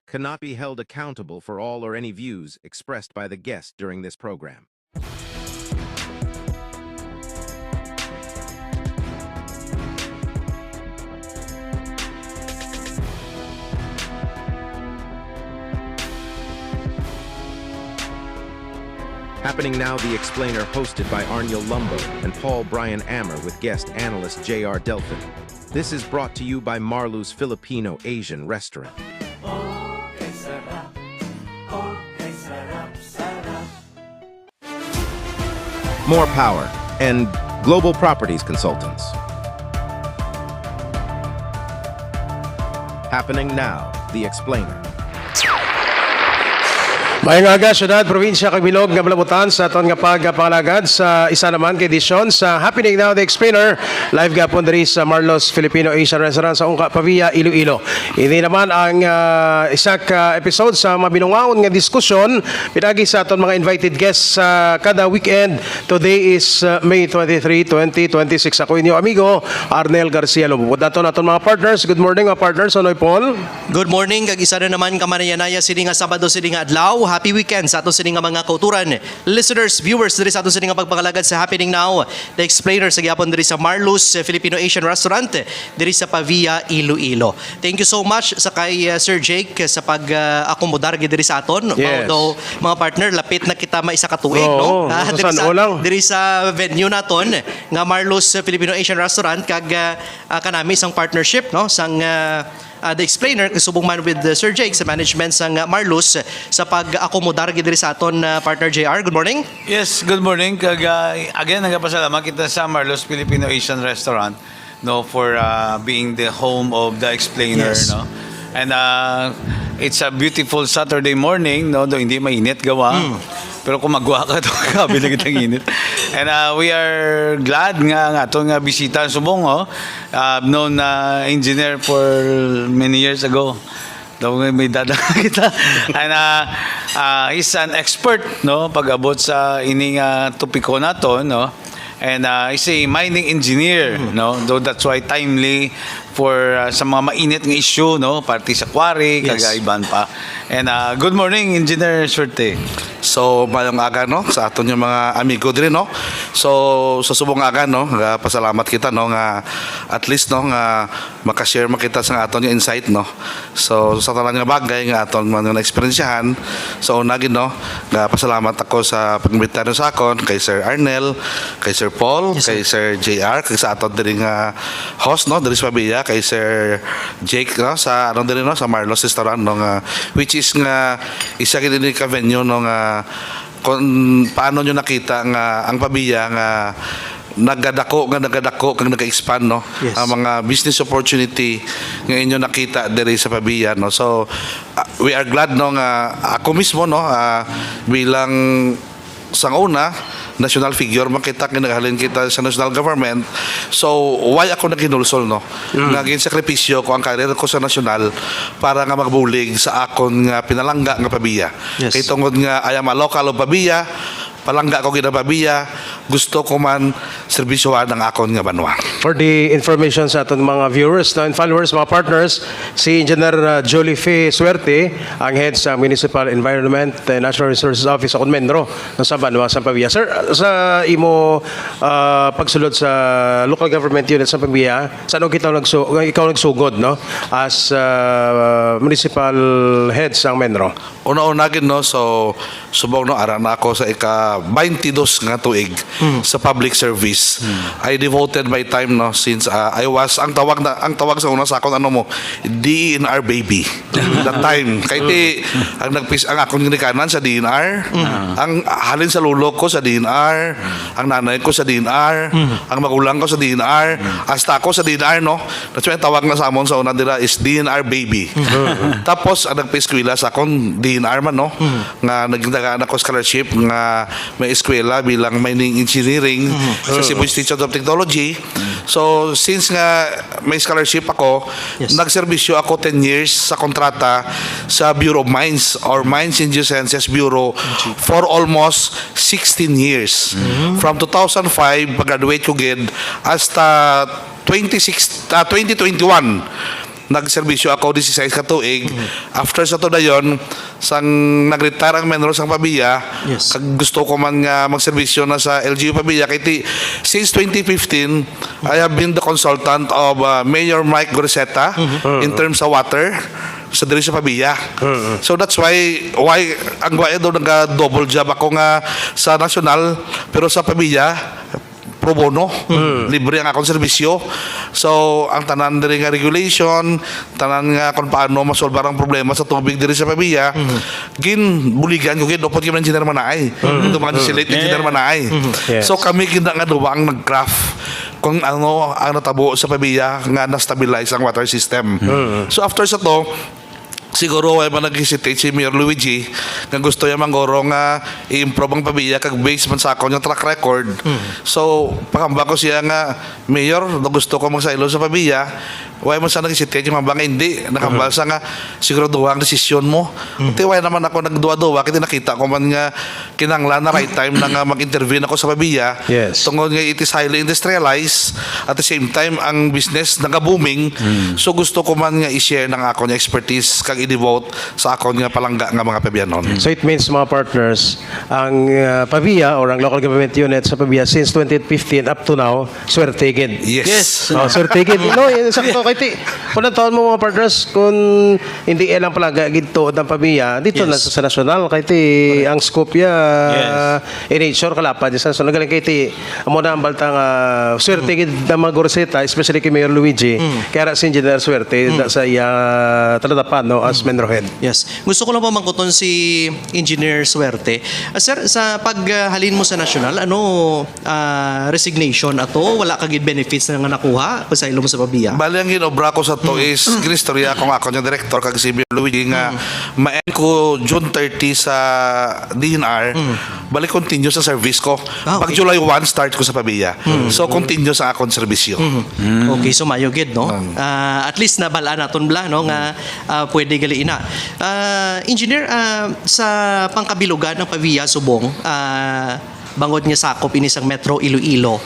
cannot be held accountable for all or any views expressed by the guest during this program. Happening now, The Explainer, hosted by Arniel Lumbo and Paul Brian Ammer with guest analyst J.R. Delphin. This is brought to you by Marlu's Filipino Asian Restaurant. More Power and Global Properties Consultants. Happening now, The Explainer. Mayang aga, syudad, probinsya, Kagbilog, nga malabutan sa aton nga pagpangalagad sa isa naman ka edisyon sa Happening Now, The Explainer, live gapon diri sa Marlo's Filipino Asian Restaurant sa Ungka, Pavia, Iloilo. Ini naman ang isa ka episode sa mabinungaon nga diskusyon pinagi sa aton mga invited guests sa kada weekend. Today is May 23, 2026. Ako inyo amigo, Arnel Garcia Lububod. Aton mga partners. Good morning mga partners. Anoy Paul? Good morning. Kag isa na naman kamanayanaya sini nga Sabado sini nga adlaw. Happy weekend sa ato sini nga mga kauturan. Listeners, viewers diri sa ato sini nga pagpangalagad sa Happening Now, The Explainer sa gyapon diri sa Marlo's Filipino Asian Restaurant diri sa Pavia, Iloilo. Thank you so much sa kay Sir Jake sa pag-akomodar diri sa aton. Yes. Although mga partner lapit na kita maisa ka tuig, Oo, no? Diri sa venue naton nga Marlo's Filipino Asian Restaurant kag kanami isang partnership, no, sang The Explainer kasubong man with Sir Jake sa management sang Marlo's sa pag-akomodar diri sa aton partner JR. Good morning. Yes, good morning. Again, nagpasalamat kita sa Marlo's Filipino Asian Restaurant, no, for being the home of The Explainer, Yes. no. And it's a beautiful Saturday morning, no, do hindi mainit gawa. Pero kung magwa ka to, kabila kitang init. And we are glad nga itong bisita subong, I've known engineer for many years ago. Daw may dadang kita. And he's an expert, no, pag-abot sa ining topiko nato, no. And he's a mining engineer, no. Though that's why timely for sa mga mainit ng issue, no, party sa quarry, Yes. kagaiban pa. And good morning, Engineer Suerte. So, mayong aga, no, sa aton yung mga amigo din, no. So, sa subong aga, no, pasalamat kita, no, nga at least, no, nga makashare makita sa aton yung insight, no. So, sa talang nga bagay nga aton man nga experiensyahan. So, unagin, no, nga pasalamat ako sa pag-imbita nyo sa akon kay Sir Arnel, kay Sir Paul, Yes, kay Sir JR, kay sa aton din nga host, no, diri sa Pabia, kay Sir Jake, no, sa ano din, no, sa Marlo's Restaurant, no, nga which is nga isa gid ni ka venue, no, nga kung paano nyo nakita nga ang Pabia nga nagadako kang nag-expand, no. Yes. Ang mga business opportunity nga inyo nakita diri sa Pabia, no. So we are glad, no, nga ako mismo, no, bilang sang una national figure makita kinagahalin kita sa national government. So why ako naginulsol, no, naging sakripisyo ko ang karir ko sa national para nga magbulig sa akon nga pinalangga nga Pabia. Yes. Kay tungod nga I am a local of Pabia, palangga ko gina Pabia, gusto ko man serbisyohan ang akon nga banwa. For the information sa aton mga viewers and followers, mga partners, si Engineer Jolie Fee Suerte, ang head sa Municipal Environment and Natural Resources Office sa Conmendro sa Banwa, sa Pavia. Sir, sa imo pagsulod sa local government unit sa Pavia, saan ikaw nagsugod, no, as municipal head sa Menro? Una-unagin, no, so subong, no, ara na ako sa ika-22 nga tuig sa public service. I devoted my time, no, since I was ang tawag sa una sa akon ano mo DNR baby that time kay ti ang akong ginikanan sa DNR, ang halin sa lulo ko sa DNR, ang nanay ko sa DNR, ang magulang ko sa DNR, hasta ako sa DNR, no. That's why ang tawag na sa amon sa una dira is DNR baby. Tapos ang nagpa-eskwela sa akon DNR man, no, nga nagdagaan ako scholarship nga may eskwela bilang mining engineering sa Cebu Institute of Technology. So since nga may scholarship ako, Yes. nagserbisyo ako 10 years sa kontrata sa Bureau of Mines or Mines and Geosciences Bureau for almost 16 years. From 2005 pag-graduate ko gid hasta 2021 nagserbisyo ako 16 ka tuig. After sa to dayon, sang nag-retire ang menro sang Pabiya, Yes. kag gusto ko man nga magserbisyo na sa LGU Pabiya, kay since 2015, I have been the consultant of Mayor Mike Goriseta in terms of water sa diri sa Pabiya. So that's why ang why daw nag-double job ako nga sa national pero sa Pabiya pro bono, libre ang akong serbisyo. So, ang tanan diri nga regulation, tanan nga kung paano masolbar ang problema sa tubig diri sa Pabiya, buligan ko gid dapat yung engineer manaay. Ito mga silate engineer manaay. Yes. So, kami gid nga duwa ang nag-craft kung ano ang natabo sa Pabiya nga na-stabilize ang water system. So, after sa to, siguro ay man nag-hesitate si Mayor Luigi nga gusto niya manggoro nga i-improve ang Pabiya kag based man sa ako yung track record. So, pakamba ko siya nga, Mayor, gusto ko magsailo sa Pabiya. Why man sa nag-hesitate yung mabanga hindi. Nakambalsa nga, siguro duwa ang desisyon mo. Why naman ako nagduwa-duwa kasi nakita ko man nga kinanglan na right time na nga mag-intervene ako sa Pabiya. Yes. Tungod nga it is highly industrialized at the same time ang business nanga-booming. So gusto ko man nga i-share ng ako nga expertise kag i-devote sa ako nga palangga nga mga Pabianon. So it means mga partners, ang Pabiya or ang local government unit sa Pabiya since 2015 up to now, swertigid. Yes. Oh, swertigid. No, sakto kay ti. Kung taon mo mga partners, kung hindi ilang palaga gito ng Pabiya, dito na sa national kay ti ang scope ya in nature kalapad sa so nagaling kay ti amo na ang baltang swertigid na mga Goriseta, especially kay Mayor Luigi, kaya si Engineer Swerte sa iya taladapan no as menro head. Yes. Gusto ko lang pa mangkuton si Engineer Swerte. Sir, sa paghalin mo sa national, resignation ato? Wala kagid benefits na nga nakuha kung sa ilo mo sa Pabiya? Bali ang ginobra ko sa to is ginistorya ko nga ako yung director kag si Mayor Luigi nga ma-end ko June 30 sa DNR. Bali continue sa service ko. Ah, Pag okay. July 1 start ko sa Pabiya. So continue sa akong serbisyo. Okay, so mayo gid no. At least nabala naton bla no nga pwede gali ina. Engineer, sa pangkabilugan ng Pabiya Subong, bangod nga sakop ini sang Metro Iloilo.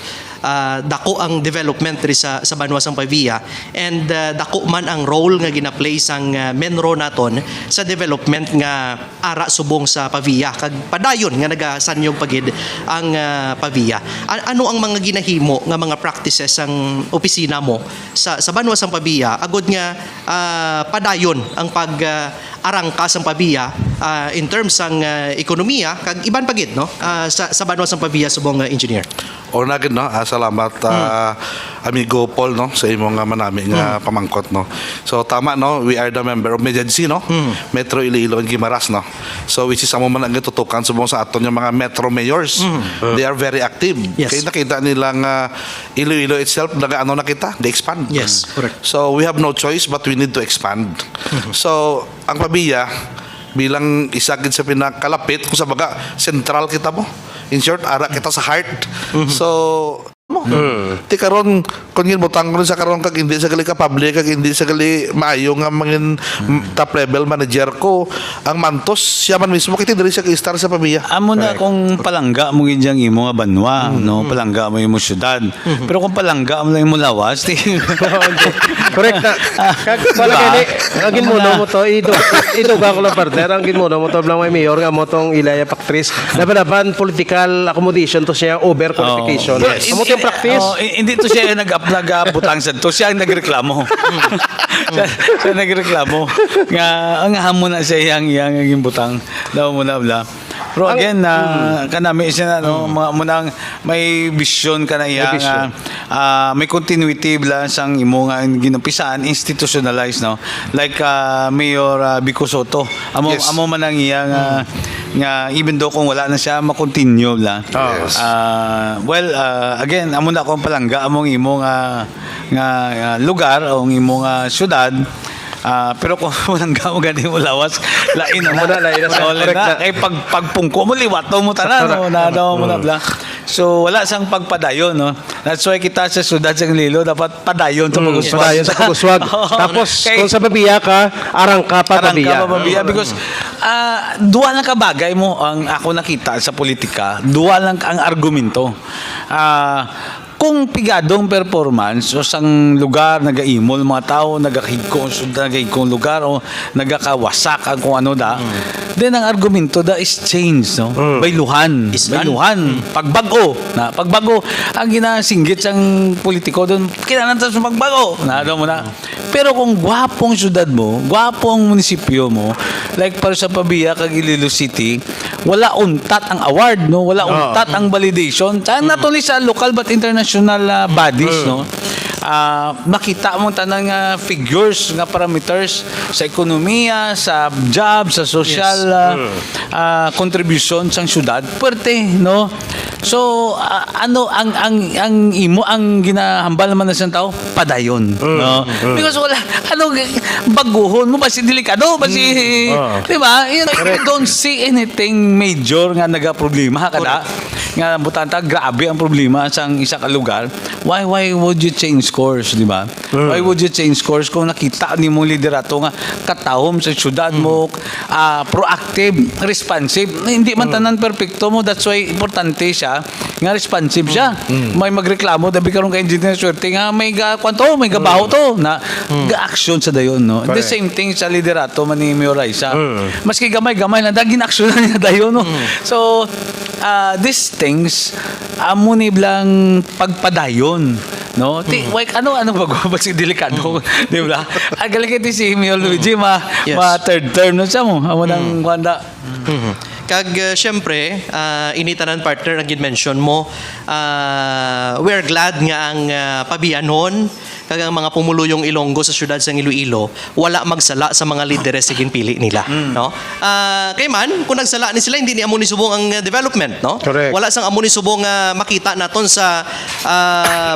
Dako ang development ri sa Banwas ang Pabiya and dako man ang role nga gina-play sang menro naton sa development nga ara subong sa Pabiya kag padayon nga nagasanyog pagid ang Pabiya. Ano ang mga ginahimo nga mga practices ang opisina mo sa Banwas ang Pabiya agod nga padayon ang pag arangka sang Pabiya in terms sang ekonomiya kag iban pagid no sa Banwas ang Pabiya subong engineer. O na gid no, salamat amigo Paul no sa imong nga manami nga pamangkot no. So tama no, we are the member of Mediancy no. Metro Iloilo and Guimaras no. So which is amo man ang tutukan subong sa aton yung mga metro mayors. They are very active. Yes. Kaya nakita nila nga Iloilo itself nagaano na kita, they expand. Yes, correct. So we have no choice but we need to expand. So ang Pabiya bilang isa gid sa pinakalapit kung sa baga sentral kita mo. In short, ara kita sa heart. So ti karon kun gin butang ko sa karon kag hindi sa gali ka public kag hindi sa gali maayo nga mangin top level manager ko ang mantos siya man mismo kiti diri sa star sa Pabiya. Amo na kung palangga mo gidyang imo nga banwa, no? Palangga mo imo syudad. Pero kung palangga mo lang imo lawas, Correct na. Kag wala kay ang ginmuno mo to iduga ko lang partner ang ginmuno mo to lang may mayor nga mo tong Ilaya Pactris. Laban political accommodation to siya over qualification. Amo to yung practice. Hindi to siya nag-butang sa to. Siya ang nagreklamo. siya nagreklamo. Nga, ang hamon na siya yung butang. Daw mo na bla. Pero again, kanami siya na, no, munang may vision ka na iya nga, may continuity bla sang imo nga ginumpisaan, institutionalized, no? Like Mayor Vico Soto. Amo man ang iya nga even though kung wala na siya makontinue bla. Yes. Again, amo na akong palangga among imo nga lugar o imo nga syudad. Pero kung walang gamo gani mo lawas, lain na. Correct na. Kay pagpungko mo liwat mo tanan no, nadaw mo na bla. So wala sang pagpadayon no. That's why kita sa syudad sa Lilo dapat padayon sa pag-uswag. Padayon sa pag-uswag. Tapos kung sa Pabiya ka, arang ka pa Pabiya. Because duwa lang ka bagay mo ang ako nakita sa politika, duwa lang ang argumento. kung pigadong performance o sang lugar nagaimol mga tao, nagahigkong lugar o nagakawasak ang kung ano da, then ang argumento da is change, no? Bayluhan. Pagbago. Ang ginasinggit sang politiko doon, kailangan tayo magbago. Ano mo na. Pero kung gwapong syudad mo, gwapong munisipyo mo, like para sa Pabia, kag Iloilo City, wala untat ang award, no? Wala untat ang validation. Not only sa local but international bodies, no? Makita mo tanang figures nga parameters sa ekonomiya, sa job, sa social contribution sang syudad, puwerte, no? So ano ang imo ang ginahambal naman na sa tao padayon, no? Because wala baguhon mo ba si delikado ba si di ba? You don't see anything major nga nagaproblema kada nga butanta grabe ang problema sa isa ka lugar. Why would you change course, di ba? Why would you change course kung nakita ni mong liderato nga katahom sa syudad mo, proactive, responsive. Hindi man tanan perfecto mo, that's why importante siya nga responsive siya. May magreklamo dabi karon kay engineer swerte nga may gabaho to na ga-action sa dayon, no. The same thing sa liderato man ni Mayor Raisa. Maski gamay lang dagin action na niya dayon, no. So these things amo ni blang pagpadayon, no. Ano ba si delikado, di ba? Agaling kiti si Mayor Luigi ma third term no siya mo amo nang kwanda. Kag syempre, initanan partner ang mention mo, we're glad nga ang pabianon kag ang mga pumuluyong Ilonggo sa syudad sang Iloilo wala magsala sa mga lideres sa ginpili nila, no? Kay man kung nagsala ni sila hindi ni amo ni subong ang development, no? Correct. Wala sang amo ni subong makita naton sa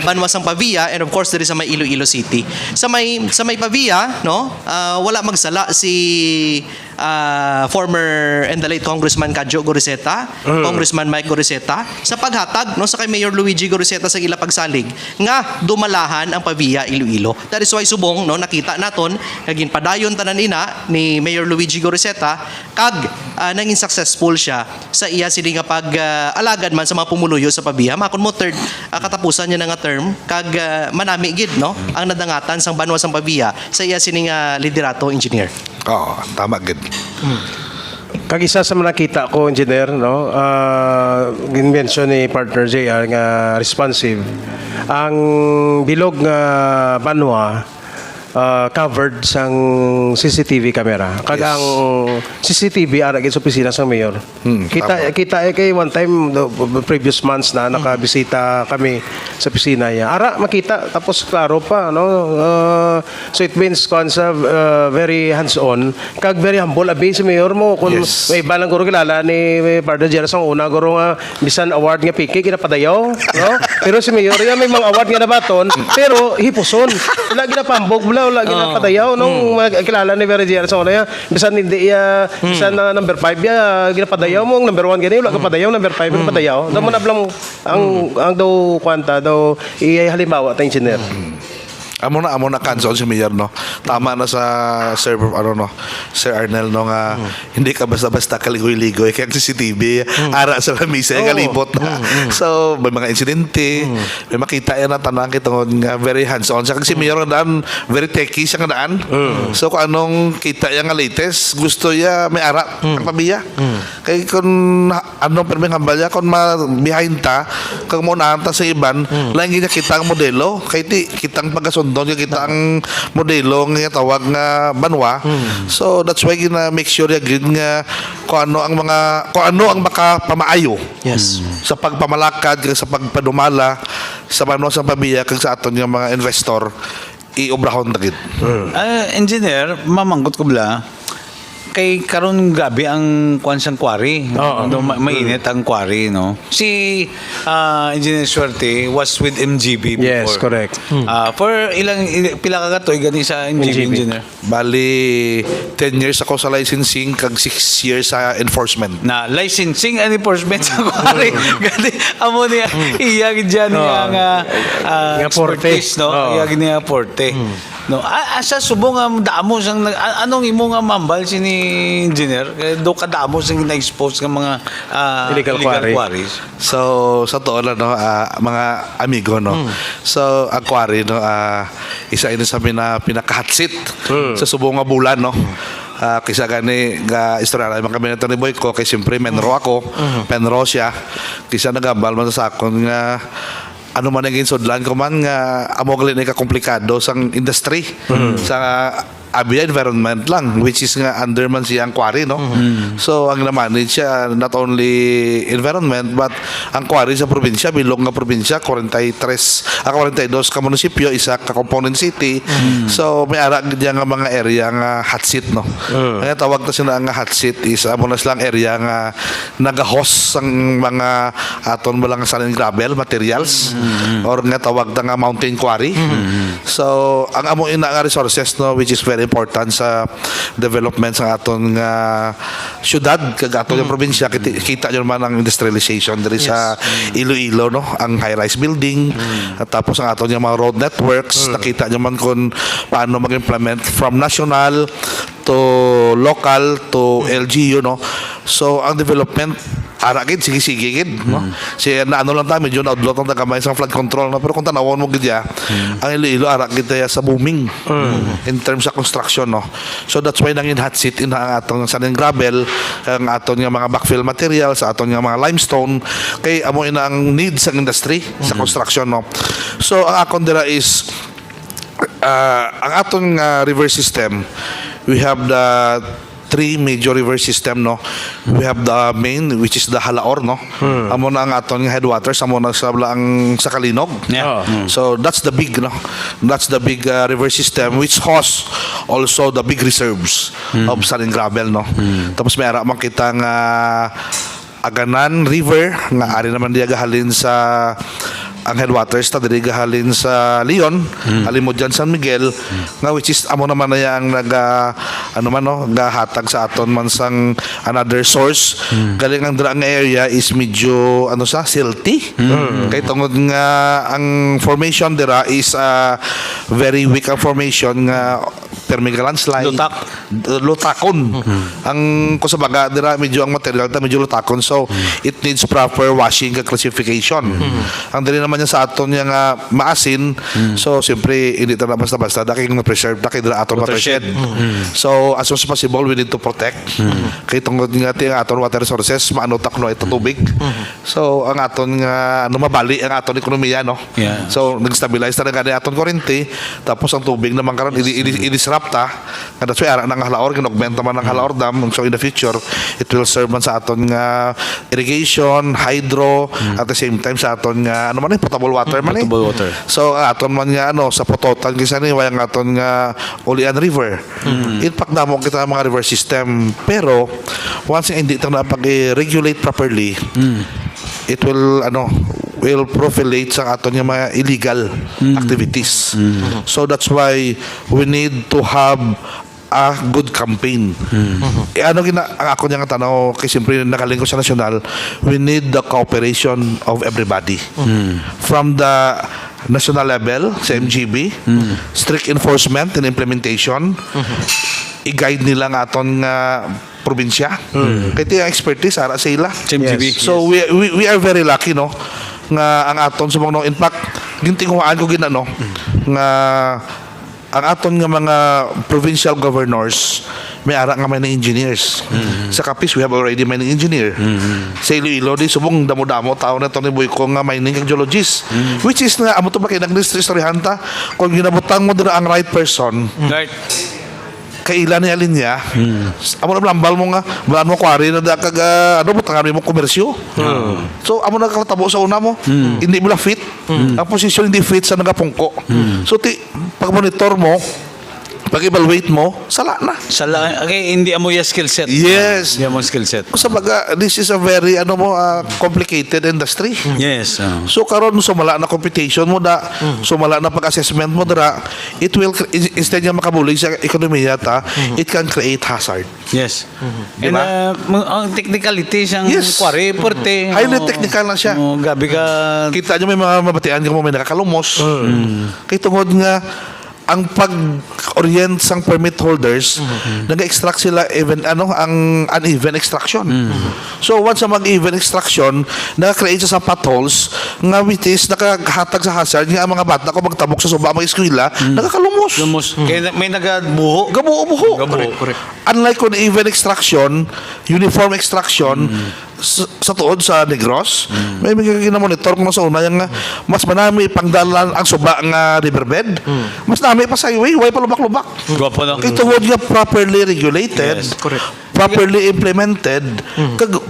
Banwa sang Pavia and of course diri sa may Iloilo City. Sa may Pavia, no? Wala magsala si former and the late Congressman Kadjo Goriseta, Congressman Mike Goriseta sa paghatag no sa kay Mayor Luigi Goriseta sa ila pagsalig nga dumalahan ang Pavia Iloilo. That is why subong no nakita naton kagin padayon tanan ina ni Mayor Luigi Goriseta kag naging successful siya sa iya sini nga pag-alagad man sa mga pumuluyo sa Pavia. Makon mo third katapusan niya nga term kag manami gid no ang nadangatan sang Banwa sang Pavia sa iya sini nga liderato engineer. Tama gid. Kag isa sa mga nakita ko, engineer, no, gin-mention ni partner JR nga responsive. Ang bilog nga Banwa covered sang CCTV camera. Kag ang CCTV ara gid sa opisina sang mayor. Kita kay one time the previous months na nakabisita kami sa opisina niya. Ara makita tapos klaro pa, no. So it means very hands-on kag very humble abi si mayor mo kun may balang guro kilala ni partner JR sang una guro nga bisan award nga piki kinapadayaw, no. Pero si mayor ya may mga award nga nabaton pero hipuson. Wala ginapambog wala ginapadayaw nung kilala ni Verdier sa una ya bisan hindi ya bisan na number 5 ya ginapadayaw mo number 1 gani wala ka padayaw number 5 ginapadayaw damo na blang ang daw kwanta daw halimbawa ta engineer. Amo na cancel si Mayor, no. Tama na sa Sir Arnel, no, nga hindi ka basta-basta kaligoy-ligoy kaya CCTV ara sa lamisa kalibot na. So may mga insidente, may makita yan na tanang kitong nga very hands-on siya kasi si Mayor nga daan very techy siya nga daan. So kung anong kita yan nga latest gusto ya may ara ang Pabia. Kaya kung anong perming hambalya kung behind ta kung maunahan ta sa iban lang niya kita ang modelo kaya kitang pagkasundon nga kita ang modelo nga tawag nga Banwa. So that's why gina make sure ya gid nga kung ano ang makapamaayo sa pagpamalakad sa pagpadumala sa Banwa sa Pabia kag sa aton nga mga investor iobrahon ta gid. Engineer, mamanggot ko bala kay karon grabe ang kwansang quarry. Mainit ang quarry, no. Si Engineer Suerte was with MGB before. Yes, correct. For pila ka katoy gani sa MGB engineer? Bali 10 years ako sa licensing kag 6 years sa enforcement. Na licensing and enforcement sa quarry. Gani amo niya iya gid niya nga Porte, no. Iya gid niya Porte. No, asa subong nga damo sang anong imo nga mambal sini engineer kay do ka damo sing na-expose nga mga Illegal quarry. quarries. So, sa totoo lang, no, mga amigo, no. So, ang quarry, no, isa ito sa pinaka-hotsit sa subong nga bulan, no. Kisa gani ga istorya na kami na ni Boy ko kay siyempre menro ako, penro siya. Kisa nagambal man sa akon nga ano man naging sudlan ko man nga amo gali ka komplikado sang industry sa Abia environment lang which is nga under man siyang quarry, no. So ang na-manage siya not only environment but ang quarry sa probinsya bilog nga probinsya 42 ka munisipyo, isa ka component city. So may ara gid nga mga area nga hot seat, no. Ang tawag na sila nga hot seat is amo na silang area nga naga-host sang mga aton mo lang sa gravel materials or nga tawag na nga mountain quarry. So ang amo ina nga resources, no, which is very important sa development sa aton nga syudad kag aton nga probinsya. Kita nyo naman ang industrialization diri sa Iloilo, no, ang high-rise building at tapos ang aton nga mga road networks. Nakita nyo man kung paano mag-implement from national to local to LGU, no. So ang development ara gid sige gid, no. Siya na ano lang ta medyo na-outlaw ang tagamay sa flood control, no, pero kung tanawon mo gid ya ang Iloilo ara gid ya sa booming in terms of construction, no. So that's why nangin hot seat in ang atong sand and gravel, ang aton nga mga backfill materials, sa aton nga mga limestone kay amo ina ang needs sa industry sa construction, no. So ang akon dira is ang aton river system, we have the three major river system, no. We have the main which is the Halaor, no. Amo na ang aton nga headwaters, amo na sa ang sa Kalinog. Yeah. So that's the big, no. That's the big river system which hosts also the big reserves of sand and gravel, no. Tapos may ara man kita nga Aganan River nga ari naman diya gahalin sa ang headwaters ta diri gahalin sa Leon, alimod dyan San Miguel, nga which is amo naman na yang naga ano man, no, gahatag sa aton man sang another source. Galing ang dira nga area is medyo ano sa silty. Kay tungod nga ang formation dira is very weak ang formation nga permiga landslide. Lutakon. Ang kusabaga dira medyo ang material ta medyo lutakon, so it needs proper washing and classification. Ang dili naman niya sa aton niya nga maasin, so siyempre hindi ta na basta-basta daking na-preserve daki dira aton watershed. So as much as possible we need to protect. Kay tungod nga ti aton water resources maano takno ito tubig. So ang aton nga ano mabali ang aton ekonomiya, no. Yeah. So nag-stabilize ta gani aton kurente, tapos ang tubig naman karon i-disrupt ta. That's why ara nang Halaor ginaugmenta man ang Halaor Dam, so in the future it will serve man sa aton nga irrigation, hydro, at the same time sa aton nga ano man potable water man. Potable water. So aton man nga ano sa Pototan kisa ni wayang aton nga Ulian River. In fact namo kita mga river system, pero once hindi ta na pag-regulate properly, it will profilate sa aton nga mga illegal activities. So that's why we need to have a good campaign. Ano ang ako niya nga tanaw kay siyempre nakalingkod sa nasyonal, we need the cooperation of everybody. From the national level sa MGB, strict enforcement and implementation, i-guide nila nga aton nga probinsya. Kaya ito yung expertise ara sa ila. MGB. So we are very lucky, no, nga ang aton sa mga, in fact gintinguhaan ko ginano nga ang aton nga mga provincial governors may ara nga mining engineers. Sa Capiz we have already mining engineer. Sa Iloilo di subong damo-damo tao na to ni Boy ko nga mining kag geologist. Which is nga amo to ba kay nag-istoryahan ta kung ginabutang mo dira ang right person. Right. Kailan ni alin niya, amo na lambal mo nga balaan mo quarry na da kag ano butangan mo komersyo. So amo na katabo sa una mo, hindi mo na fit ang posisyon, hindi fit sa nagapungko. So pag monitor mo, pag-evaluate mo, sala na. Okay, hindi amo ya skill set. Yes. Hindi amo skill set. Sa baga, this is a very complicated industry. Yes. So karon sumala na computation mo da, sumala na pag-assessment mo dira, it will instead nga makabulig sa ekonomiya ta, it can create hazard. Yes. And Diba? ang technicality siyang Yes. quarry, porte. Highly technical na siya. Gabi ka. Kita nyo may mga mabatian ka mo may nakakalumos. Kay tungod nga ang pag-orient sang permit holders, nag-extract sila even ang uneven extraction. So once sa mag-even extraction, naka-create sa potholes nga which is nakahatag sa hazard nga ang mga bata ko magtabok sa suba mga eskwela, nakakalumos. Lumos. Kaya may nagabuho. Gabuo-buho. Correct. Unlike kung even extraction, uniform extraction, sa tuod sa Negros, may gina-monitor kung sa una yung mas manami pangdalan ang suba nga riverbed, mas nami pa sa highway, way pa lubak-lubak. Gwapo no? Ito would nga properly regulated, Yes, properly implemented,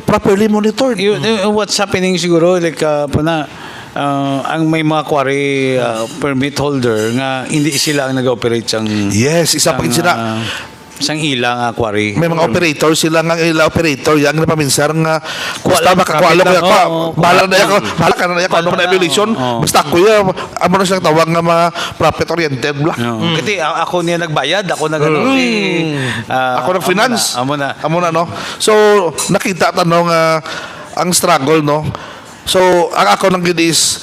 properly monitored. What's happening siguro, like, ang may mga quarry permit holder nga hindi sila ang nag-operate sang Yes, isa pang sila. sang ilang quarry. May mga operator sila nga ila operator yang napaminsar nga basta makakualo ko ako bahala na ako bahala ka na ako ano na evaluation basta ako ya amo na siyang tawag nga mga profit oriented bla. Kasi ako niya nagbayad, ako nag Ako ng finance. Amo na. No. So nakita tanong ang struggle no. So ang ako nang gid is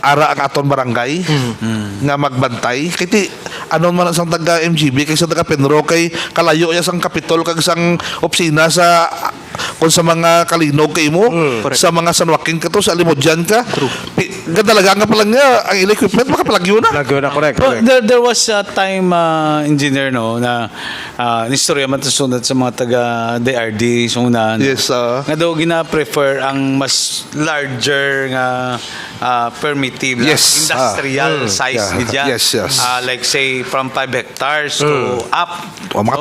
ara ang aton barangay nga magbantay kiti anon man sang taga MGB kay sa taga Penro kay kalayo ya sang kapitol kag sang opisina sa kung sa mga kalinog kay mo sa mga San Joaquin ka to sa Limodyan ka talaga nga palang nga ang equipment makapalagyo na. Laguna, correct. But there was a time engineer no na istorya man sunod sa mga taga DRD suna Yes, nga daw gina-prefer ang mas larger nga permittive Yes, industrial size yeah. media. Yes, yes. Like say from 5 hectares to up. O, mga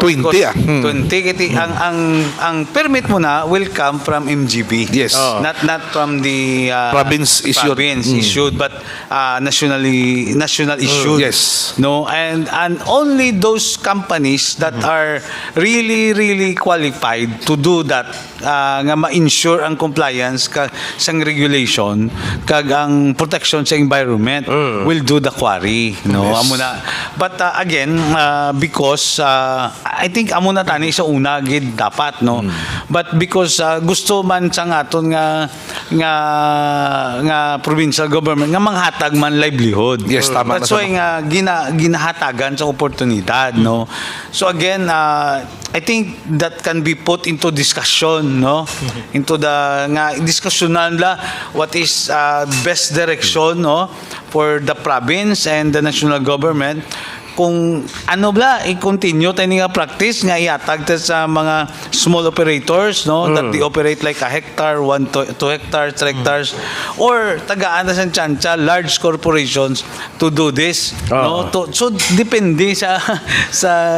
20 20 kiti ang permit mo na will come from MGB. Yes. Not from the Province issued. But national issued. Yes. No, and only those companies that are really qualified to do that nga ma-ensure ang compliance sang regulation kag ang protection sa environment will do the quarry, no. Yes. Amo na. But again, because I think amo na tani sa una gid dapat, no. But because gusto man sang aton nga provincial government nga manghatag man livelihood. Yes, tama That's na why nga ginahatagan sa oportunidad, no. So again, I think that can be put into discussion, no, into the nga diskusyonan la what is best direction, no, for the province and the national government kung ano bla i-continue tayo nga practice nga iatag ta sa mga small operators, no, that they operate like a hectare, 1 to 2 hectares, 3 hectares, or tagaan na sa tsansa large corporations to do this, no. So depende sa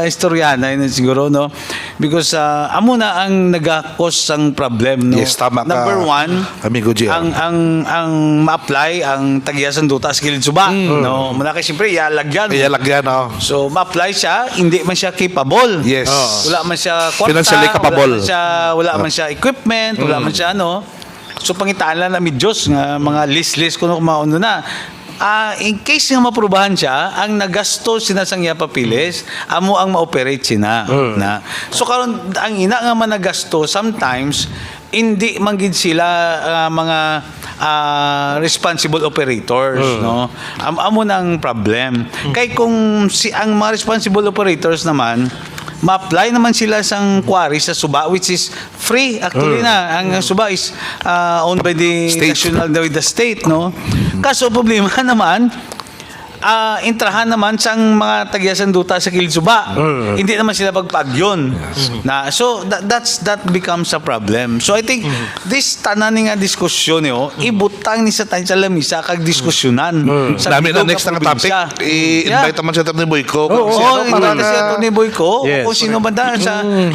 istoryana yun siguro, no, because amo na ang nagakos ang problem, no. Yes, tama ka, Number one, amigo Gia. ang ma-apply ang tagiyasan duta sa kilid suba, no, manaki siyempre ialagyan. Iyalagyan no. So, ma-apply siya, hindi man siya capable. Yes. Wala man siya kwarta, Financially capable. wala man siya equipment, wala man siya ano. So, pangitaan lang na Diyos nga mga list kuno kumauno na. In case nga maprubahan siya, ang nagasto sinasangya papilis, amo ang ma-operate sina. Na. So, karon ang ina nga managasto, sometimes, hindi manggid sila mga responsible operators, no. Amo nang problem. Kay kung ang mga responsible operators naman ma-apply naman sila sang quarry sa suba which is free actually na ang suba is owned by the national with the state, no. Kaso problema naman intrahan naman sang mga tagiyasan duta sa Kilsuba. Hindi naman sila pagpagyon. Na so that becomes a problem. So I think this tanan nga diskusyon yo ibutang ni sa tayo sa lamisa kag diskusyonan. Dami na next na topic. I-invite naman si Atty. Boyko. Oo, invite si Atty. Boyko o kung sino man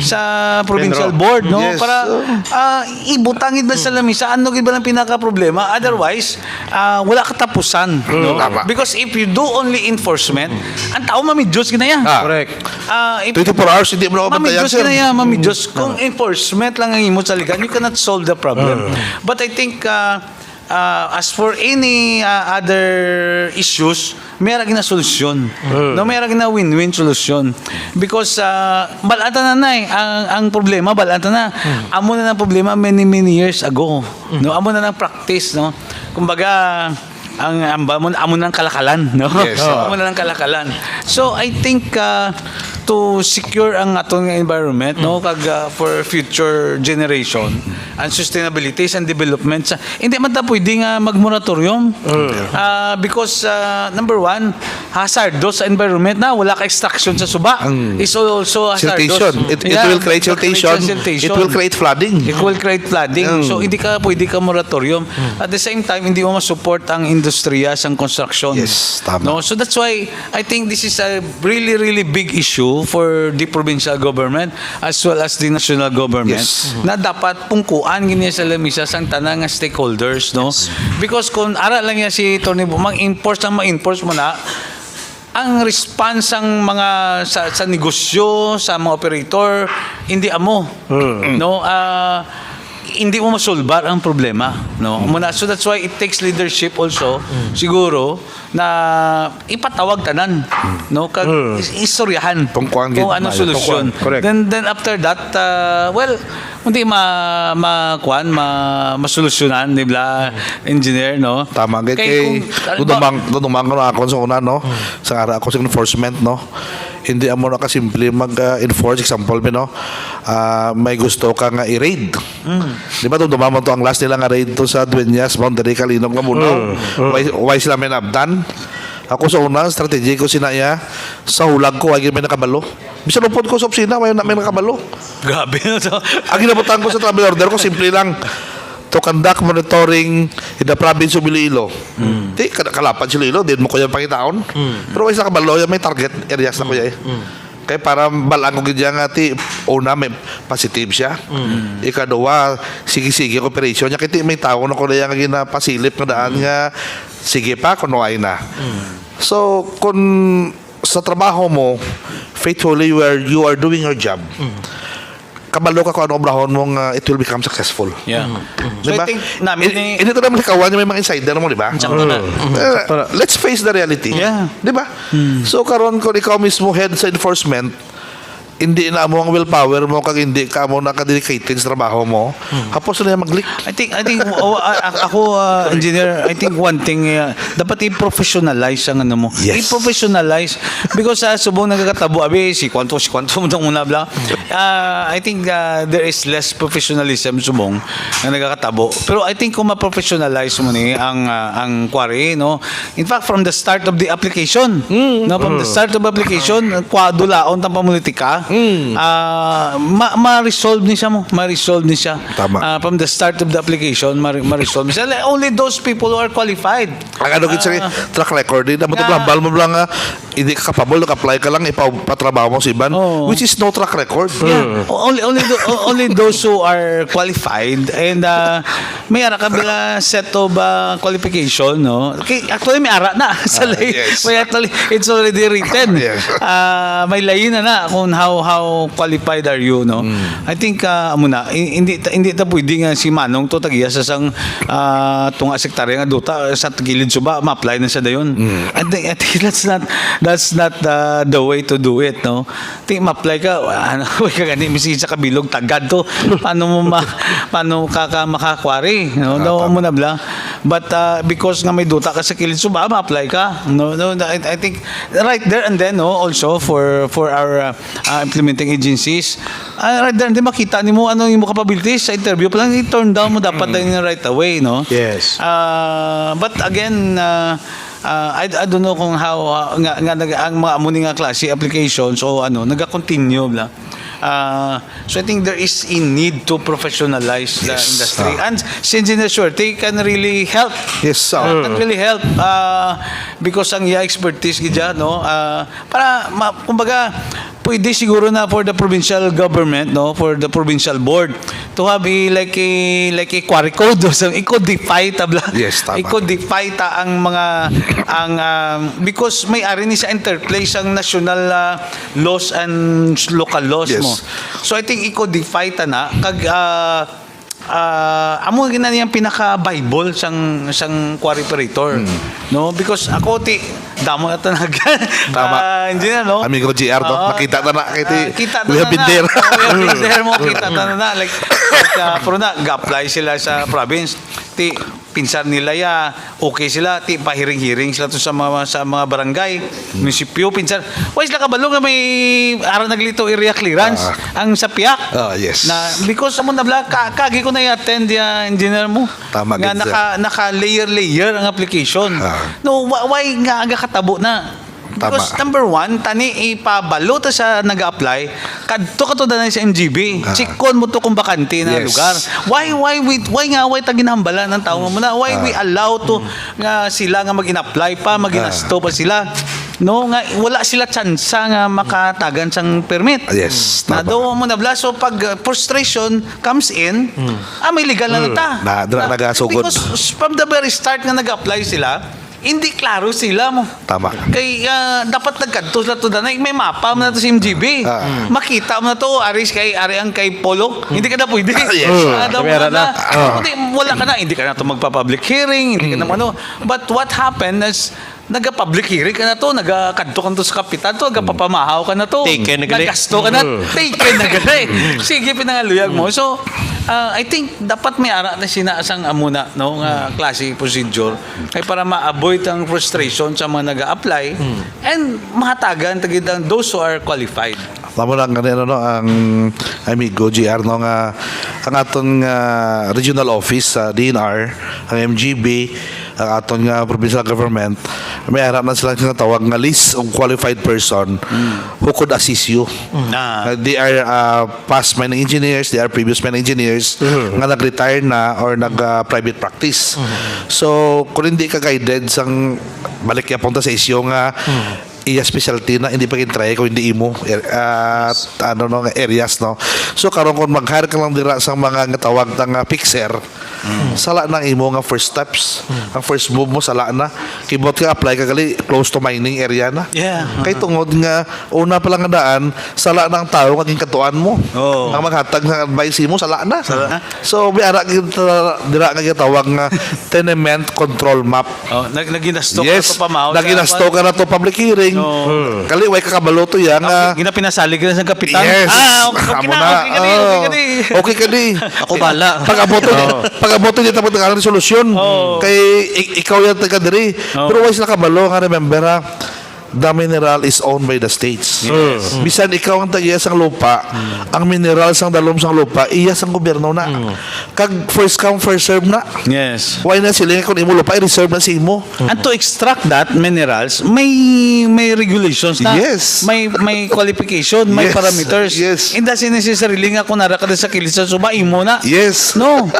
sa provincial board, no, Yes. para ibutangin ba sa lamisa ano gid ba ang pinaka problema, otherwise wala katapusan, no. Tama. Because if you do only enforcement, ang tao mamidyos ginaya. Correct. 24 hours hindi mo na Mamidyos mabantayan, sir. ginaya, mamidyos. Kung enforcement lang ang imo sa ligan, you cannot solve the problem. But I think as for any other issues, may ragin na solusyon. No, may ragin na win-win solusyon. Because balata na ang problema, balata na. Amo na ng problema many years ago. No, amo na ng practice, no. Kumbaga ang amo ng kalakalan, no? Yes. Amo ng kalakalan. So I think to secure ang atong environment, no, kag for future generation and sustainability and development, hindi man ta pwede nga magmoratorium. Because number one, hazardous sa environment na wala ka extraction sa suba. Is also hazardous. Siltation. It will create siltation. It will create flooding. It will create flooding. So hindi ka pwede ka moratorium. At the same time, hindi mo ma-support ang industriya sa construction. Yes, tama. No, so that's why I think this is a really really big issue for the provincial government as well as the national government, Yes. na dapat pungkuan gini sa lamisa sang tanang nga stakeholders, no? Because kung ara lang yan si Tony mag-enforce mo na ang response ang mga sa negosyo, sa mga operator, hindi amo. No? Hindi mo masolbar ang problema, no? So that's why it takes leadership also, siguro, na ipatawag tanan, no? Kag istoryahan Pungkuan kung gid. anong solusyon. Correct. Then after that, well, hindi masolusyonan, di ba, engineer, no? Tama gid kay dudumang ko na ako sa una, no, sa ara ako sa enforcement, no, hindi amo na kasimple mag-enforce. Example mi, no, may gusto ka nga i-raid, di ba dudumang mo to ang last nila nga raid to sa Dueñas boundary Kalinog nga muno. Why sila may nabdan? Ako sa una, strategy ko sinaya, sa hulag ko, ay may nakabalo. Bisa lupod ko sa opisina, may nakabalo. Grabe na to. Ang ginabutan ko sa travel order ko, simple lang, to conduct monitoring in the province of Iloilo. Di, kalapad si Iloilo, din mo ko yung pangitaon. Pero may sa kabalo, may target areas na ko yan. Kaya para balang ko ganyan nga, una, may positive siya. Ikaduwa, sige-sige operation niya. Kaya may tao na ko na yung ginapasilip na daan nga, sige pa, kunuay na. So, kung sa trabaho mo, faithfully you are doing your job, kabalo ka kung ano obrahon mong it will become successful. Yeah. So Diba? I think namin Hindi ito naman ikawan, may mga insider mo, di ba? Let's face the reality. Yeah. Di ba? So karon kung ikaw mismo head sa enforcement, hindi na mo ang willpower mo kag hindi ka mo nakadedicated sa trabaho mo, hapos na mag-leak. I think ako engineer, I think one thing dapat i-professionalize ang ano mo. Yes. I-professionalize because subong nagkakatabo abi si kwanto mo tong una bla. I think there is less professionalism subong na nagkakatabo. Pero I think kung ma-professionalize mo ni ang quarry, no. In fact from the start of the application, no, from the start of application, kwadulaon tang pamulitika. Ma-resolve ni siya mo. Ma-resolve ni siya. Tama. From the start of the application, ma-resolve ni siya. Only those people who are qualified. Ang ano sa track record, hindi mo bal mo lang hindi ka capable, nag-apply ka lang, ipatrabaho mo si Iban, which is no track record. Yeah. Only those who are qualified and may ara ka bila set of qualification, no? Actually may ara na sa lay. Yes. May actually it's already written. Yes. May layin na kung how qualified are you, no? I think muna hindi ta pwede nga si Manong to tagiya sa sang tunga sektarya nga duta sa gilid suba ma-apply na siya dayon. I think that's not the way to do it, no? Think ma-apply ka ano ka gani misi sa kabilog tagad to. Paano ka makakwari, no? No mo na bla. But because nga may duta ka sa kilid suba ma-apply ka. No, I think right there and then, no, also for our implementing agencies, right there, hindi makita ni mo ano yung capabilities sa interview pa lang i-turn down mo dapat din right away, no? Yes. But again, I don't know kung how ang mga amuni nga klase applications o ano naga-continue bla. So I think there is a need to professionalize the industry, and si Engineer Suerte can really help. Yes, sir. Can really help because ang expertise gidya, no, para kumbaga pwede siguro na for the provincial government, no, for the provincial board to have like a quarry code or something. I-codify tabla. Yes, tama. I-codify ta ang mga because may ari ni sa interplay ang national laws and local laws. Yes. Mo. So I think i-codify ta na kag amo gina niyang pinaka Bible sang quarry operator, no, because ako damo na tanag. Tama. Engineer, no? Amigo GR, no? Nakita na Kita we have been there. We have been there mo, kita na like pero na ga-apply sila sa province. pinsan nila ya, okay sila, ti pahiring-hiring sila to sa mga barangay, munisipyo, pinsan. Why sila kabalo nga may ara naglito area clearance ang sa piyak. Yes. Na because amo na bla kagi ko na i-attend ya engineer mo. Tama, nga gid, naka layer ang application. No, why nga aga katabo na? Because Tama. number one, tani ipabalo ta sa nag-apply, kadto ka to danay sa MGB. Chikon mo to kung bakante na Yes. lugar. Why ta ginahambala ng tao mo na? Why we allow to nga sila nga mag-in-apply pa, mag-inasto pa sila? No, nga wala sila tsansa nga makatagan sang permit. Yes, Na tama. daw mo na bla, so pag frustration comes in, may legal na ta. Nagasugod. Because from the very start nga nag-apply sila, hindi klaro sila mo. Tama. Kay dapat nagkanto sila to danay may mapa mo na to sa MGB. Makita mo na to aris ari ang kay Polo. Hindi ka na pwede. Yes. Daw mo Kamera na. na. Hindi, wala ka na, hindi ka na to magpa-public hearing, hindi ka na ano. But what happened is naga-public hearing ka na to, naga-kanto ka na to sa kapitan to, naga-papamahaw ka na to. Taken na gali. Nagasto ka na, taken na gali. Sige, pinangaluyag mo. So, I think dapat may ara na sinasang amuna no nga klase procedure kay para ma-avoid ang frustration sa mga nag-a-apply and mahatagan tagid ang those who are qualified. Tamo lang ganito no ang amigo GR no nga ang aton nga regional office sa DNR, ang MGB, ang aton nga provincial government, may harap na sila tinatawag nga list of qualified person who could assist you. They are past mining engineers, they are previous mining engineers nga nag-retire na or nag-private practice. So, kung hindi ka guided sang balik ya punta sa isyo nga iya specialty na hindi pa try kung hindi imo areas no. So karon kung mag-hire ka lang dira sa mga nga tawag nga fixer, sala na imo nga first steps. Ang first move mo sala na. Kibot ka apply ka gali close to mining area na. Yeah. Kay tungod nga una pa lang nga daan, sala na ang tao kaging katuan mo. Oh. Ang maghatag ng advice mo sala na. So biara kita dira nga tawag nga tenement control map. Oh, naginasto Yes, ka to pamahaw. naginasto ka na to public hearing. Kali, way kakabalo to yan. Ginapinasalig na sa kapitan. Yes. Okay Amo na, okay ka di, okay ka di. Okay ka di. Ako bala. Pag-aboto niya tapos ng solusyon. Kay ikaw yan taga diri. Pero wais nakabalo nga remember ha, the mineral is owned by the states. Bisan ikaw ang tagiya sang lupa, ang mineral sang dalom sang lupa, iya sang gobyerno na. Kag first come first serve na. Yes. Why na sila kung imo lupa i-reserve na si imo. And to extract that minerals, may regulations na. Yes. May qualification, may Yes. parameters. Yes. Hindi necessarily nga kung nara ka sa kilisa suba imo na. Yes. No.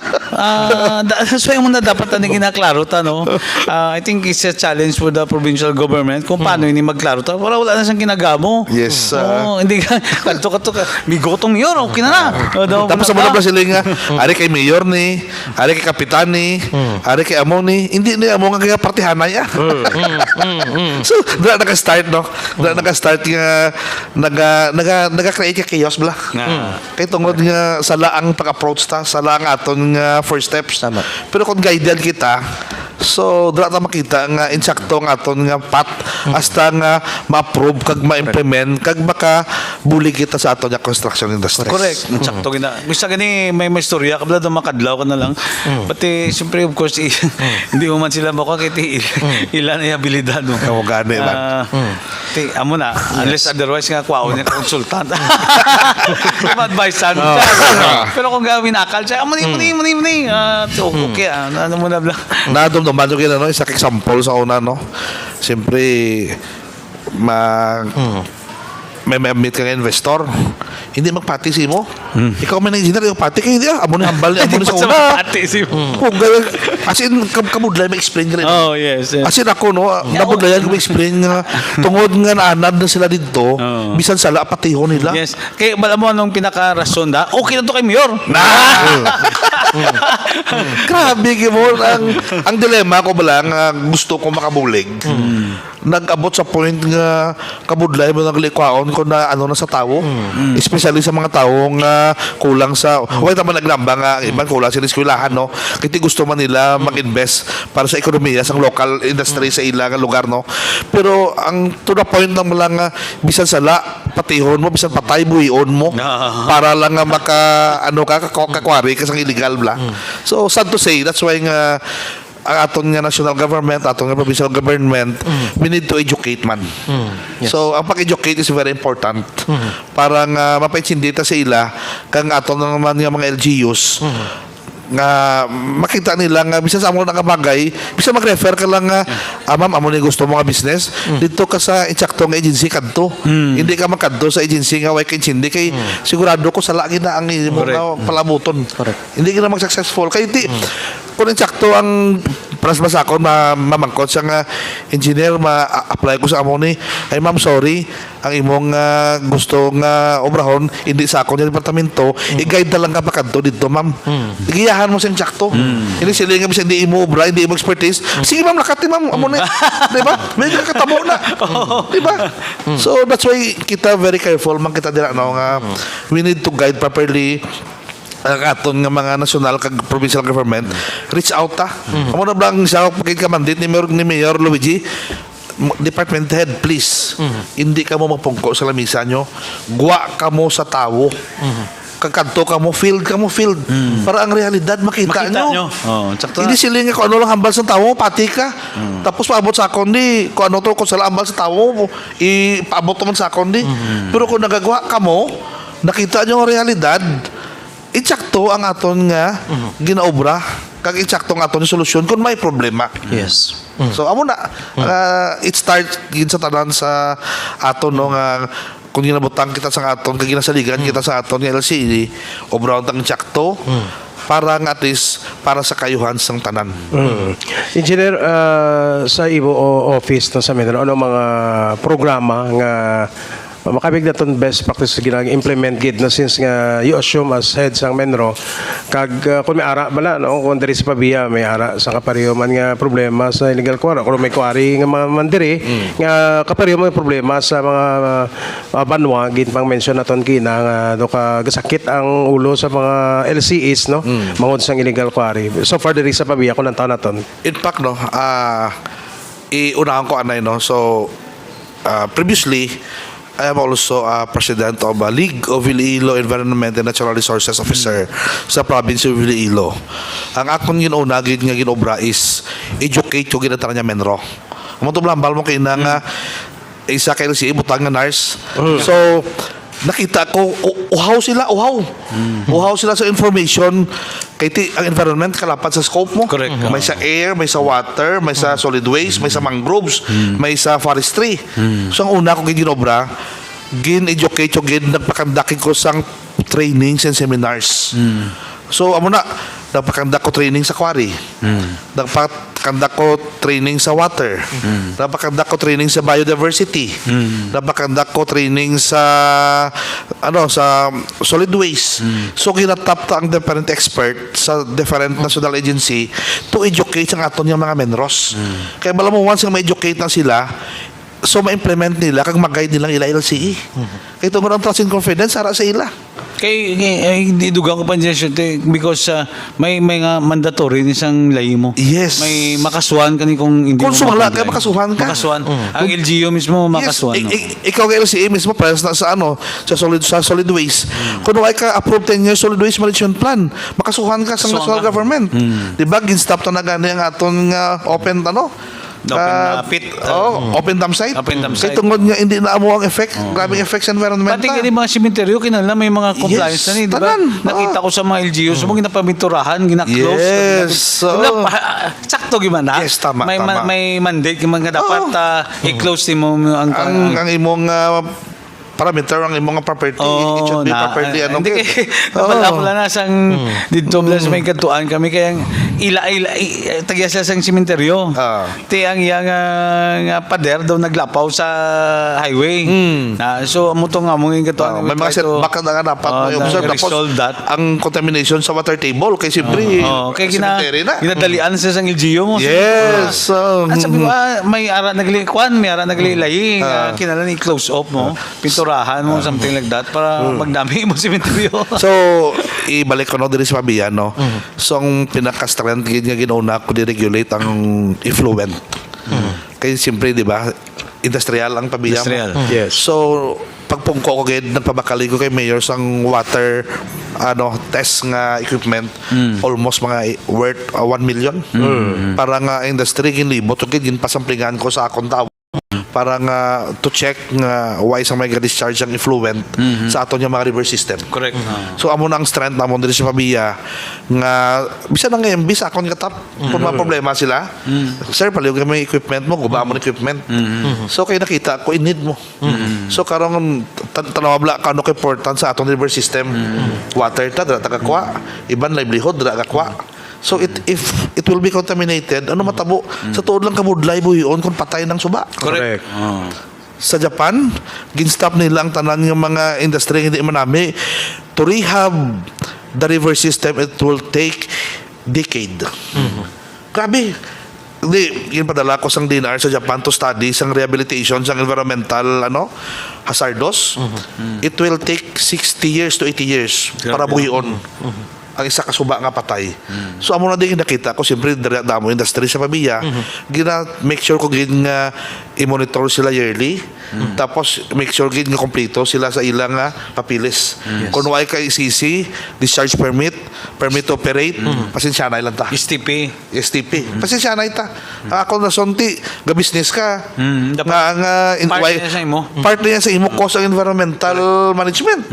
That's why mo na dapat na ginaklaro ta no. I think it's a challenge for the provincial government kung paano ini magklaro ta. Wala na siyang ginagamo. Yes. Hindi ka kanto migotong mayor okay na. Tapos sa mga pa sila nga, ari kay mayor ni, ari kay kapitan ni, ari kay amo ni, hindi ni amo nga kaya partihan na ya. So, dala naka-start no. Dala naka-start nga naga-create ka chaos bla. Kay tungod nga sa laang pag-approach ta, sa laang aton nga first steps. Tama. Pero kung guided kita, so dala ta makita nga insakto nga aton nga path hasta nga ma-approve kag ma-implement kag maka buli kita sa aton nga construction industry. Correct. Sakto gina. Gusto gani may istorya kabla do makadlaw ka na lang. Pati siyempre of course hindi mo man sila makakiti ilan ay abilidad mo. Kamo gani man. Amo na unless otherwise nga kwaon niya consultant. Ma-advise sa pero kung gawin akal siya amo ni okay ano mo na bla. Nadumduman yung no, isa example sa una no. Siyempre may meet ka ng investor. Hindi magpati si mo. Ikaw may engineer, yung pati kayo, hindi amo ni hambal niya, amo ni sa una. Kung gawin, as in, kamudlay, may explain ka rin. Oh, yes. As in ako, no, nabudlayan ko may explain nga, tungod nga naanad na sila dito, bisan sala, patiho nila. Yes. Kaya alam mo anong pinaka-rason da? Okay na to kay Mayor. Grabe, Gimor. Ang dilema ko ba lang, gusto ko makabulig. Nag-abot sa point nga kabudlay mo naglikwaon ko na ano na sa tao. Especially sa mga tao nga kulang sa wala naman naglamba nga iban kulang sa eskwelahan no. Kiti gusto man nila mag-invest para sa ekonomiya sa local industry sa ilang lugar no. Pero ang to the point lang lang nga bisan sala patihon mo bisan patay buhion mo para lang nga maka ano ka kakwari ka sa illegal bla. So sad to say that's why nga ang aton nga national government, aton nga provincial government, we need to educate man. Yes. So ang pag-educate is very important. Para nga mapaitsindi ta sa ila kang aton naman nga mga LGUs nga makita nila nga bisan sa amo nga bagay, bisan mag-refer ka lang nga ma'am amo ni gusto mo nga business dito ka sa insakto nga agency kadto. Hindi ka makadto sa agency nga way kay hindi kay sigurado ko sa lagi na ang imo nga palabuton. Hindi ka na mag-successful kay di kung insakto ang pras masakon mamangkot siya nga engineer ma-apply ko sa amo ni ay ma'am sorry ang imong gusto nga obrahon hindi sa akong departamento i-guide na lang ka pa kadto dito ma'am igiyahan mo sa insakto hindi sila nga bisan hindi imo obra hindi imo expertise sige ma'am lakati ma'am amo ni di ba may katamo na di ba so that's why kita very careful man kita dira no nga we need to guide properly ang aton nga mga national kag provincial government reach out ta amo na blang siya pagkit ka mandate ni Mayor Luigi department head please hindi ka mo mapungko sa lamisa nyo guwa ka mo sa tawo kakanto ka mo field para ang realidad makita nyo. Sakto. Hindi sila nga kung ano lang hambal sa tawo pati ka tapos paabot sa akon di kung ano to kung sala hambal sa tawo ipaabot man sa akon di pero kung nagagawa ka mo nakita nyo ang realidad itsakto ang aton nga ginaobra kag itsakto ang aton solusyon kung may problema. Yes. So amo na it start gid sa tanan sa aton no nga kung ginabutang kita sa aton kag ginasaligan kita sa aton nga LCD obra tang itsakto para nga at least para sa kayuhan sang tanan. Engineer, sa ibo office no, sa Menro, ano mga programa nga makabig na itong best practice ginag implement gid no since nga you assume as head sang Menro kag kung may ara bala no kung diri sa pabiya may ara sa kapariyo man nga problema sa illegal quarry kung may quarry nga mga mandiri nga kapariyo may problema sa mga banwa gid pang mention naton kina nga do ka gasakit ang ulo sa mga LCEs no mangod sang illegal quarry so far diri sa pabiya kung nantaw naton In fact no iunahan ko anay no so previously I am also president of a League of Iloilo Environment and Natural Resources Officer sa province of Iloilo. Ang akong ginuna gid nga ginobra is educate yung ginatara niya Menro. Amo to blambal mo kay na nga isa kay si ibutang nga nurse. So nakita ko uhaw sila sa information kay ang environment kalapat sa scope mo. Correct. May sa air, may sa water, may sa solid waste, may sa mangroves, may sa forestry. So ang una ko ginobra gin-educate ko nagpakandakin ko sang trainings and seminars. So amo na nagpakandak ko training sa quarry. Nagpakandak ko training sa water. Nagpakandak ko training sa biodiversity. Nagpakandak ko training sa sa solid waste. So kinatap ta ang different expert sa different national agency to educate ang aton yung mga Menros. Kaya bala mo once nga ma-educate na sila so ma-implement nila kag mag-guide nilang ila LCE. Kaya tungod ang trust and confidence ara sa ila. Kay hindi dugang ko pa dyan siya because may nga mandatory ni isang lahi mo. Yes. May makasuhan ka ni kung hindi Kung mo sumala ma-comply. ka, makasuhan ka. Makasuhan. Ang LGU mismo makasuhan. Yes, ikaw kay LCA mismo para sa solid waste. Kung ay ka approve 10 years solid waste management plan, makasuhan ka sa national government. Di ba gin-stop to na gani ang aton nga open pit. Open dam site. Open dam site. Kaya tungod nga hindi na amo ang effect, grabing effect sa environment. Pati nga mga sementeryo kinala may mga compliance Yes, na ni, di ba? tanan. Nakita ko sa mga LGU, so mga napaminturahan, gina-close. Yes, Sakto gimana? Yes, tama, May tama. may mandate nga dapat i-close din mo ang ang imong parameter ang imong property, it should be properly hindi kay wala na sang dito plus may katuan kami kaya ila tagya sa sang sementeryo. Ti ang yang nga pader daw naglapaw sa highway. So amo to nga mong katuan. May mga setback na dapat may observe resolve that. ang contamination sa water table kay siyempre Kaya cemetery na. ginadalian sa sang LGU mo. Yes. At sabi ko, may ara naglikuan, may ara naglilayi, kinala ni close off mo, pinturahan mo, something like that, para magdami mo sementeryo. So, ibalik ko no diri sa Pabian, no? So, ang pinaka-strength nga ginauna ko di-regulate ang effluent. Kaya siyempre, di ba, industrial ang Pabian. Industrial. Yes. So, pagpungko ko gid nagpabakali ko kay mayor sang water test nga equipment almost mga worth 1 million. Para nga industry ginlibot ug ginpasamplingan ko sa akong tao para nga to check nga why sa may discharge ang effluent sa aton yung mga river system. Correct. So amo na ang strength namon diri sa Pabia nga bisan ang MB sa akon katap kung mga problema sila. Sir, paliw may equipment mo, guba mo ng equipment. So kay nakita ko in need mo. So karon tanawabla kano ka important sa aton river system. Water ta dira tagakwa, iban livelihood dira kakwa. So if it will be contaminated, ano matabo? Sa tuod lang kabudlay buhion kung patay ng suba. Correct. Sa Japan, ginstop nila ang tanan ng mga industry hindi manami to rehab the river system. It will take decade. Grabe. Hindi, ginpadala ko sang DNR sa Japan to study sang rehabilitation sang environmental hazardous. It will take 60 years to 80 years para buhion ang isa ka suba nga patay. So amo na din nakita ko siyempre damo industry sa Pabia. Gina make sure ko gid nga i-monitor sila yearly. Tapos make sure gid nga kompleto sila sa ilang papilis. Kung way kay CC, discharge permit to operate, pasensya na lang ta. STP. Pasensya na ita. Ako na sonti, ga business ka. Dapat part niya sa imo. Part niya sa imo cost ang environmental management.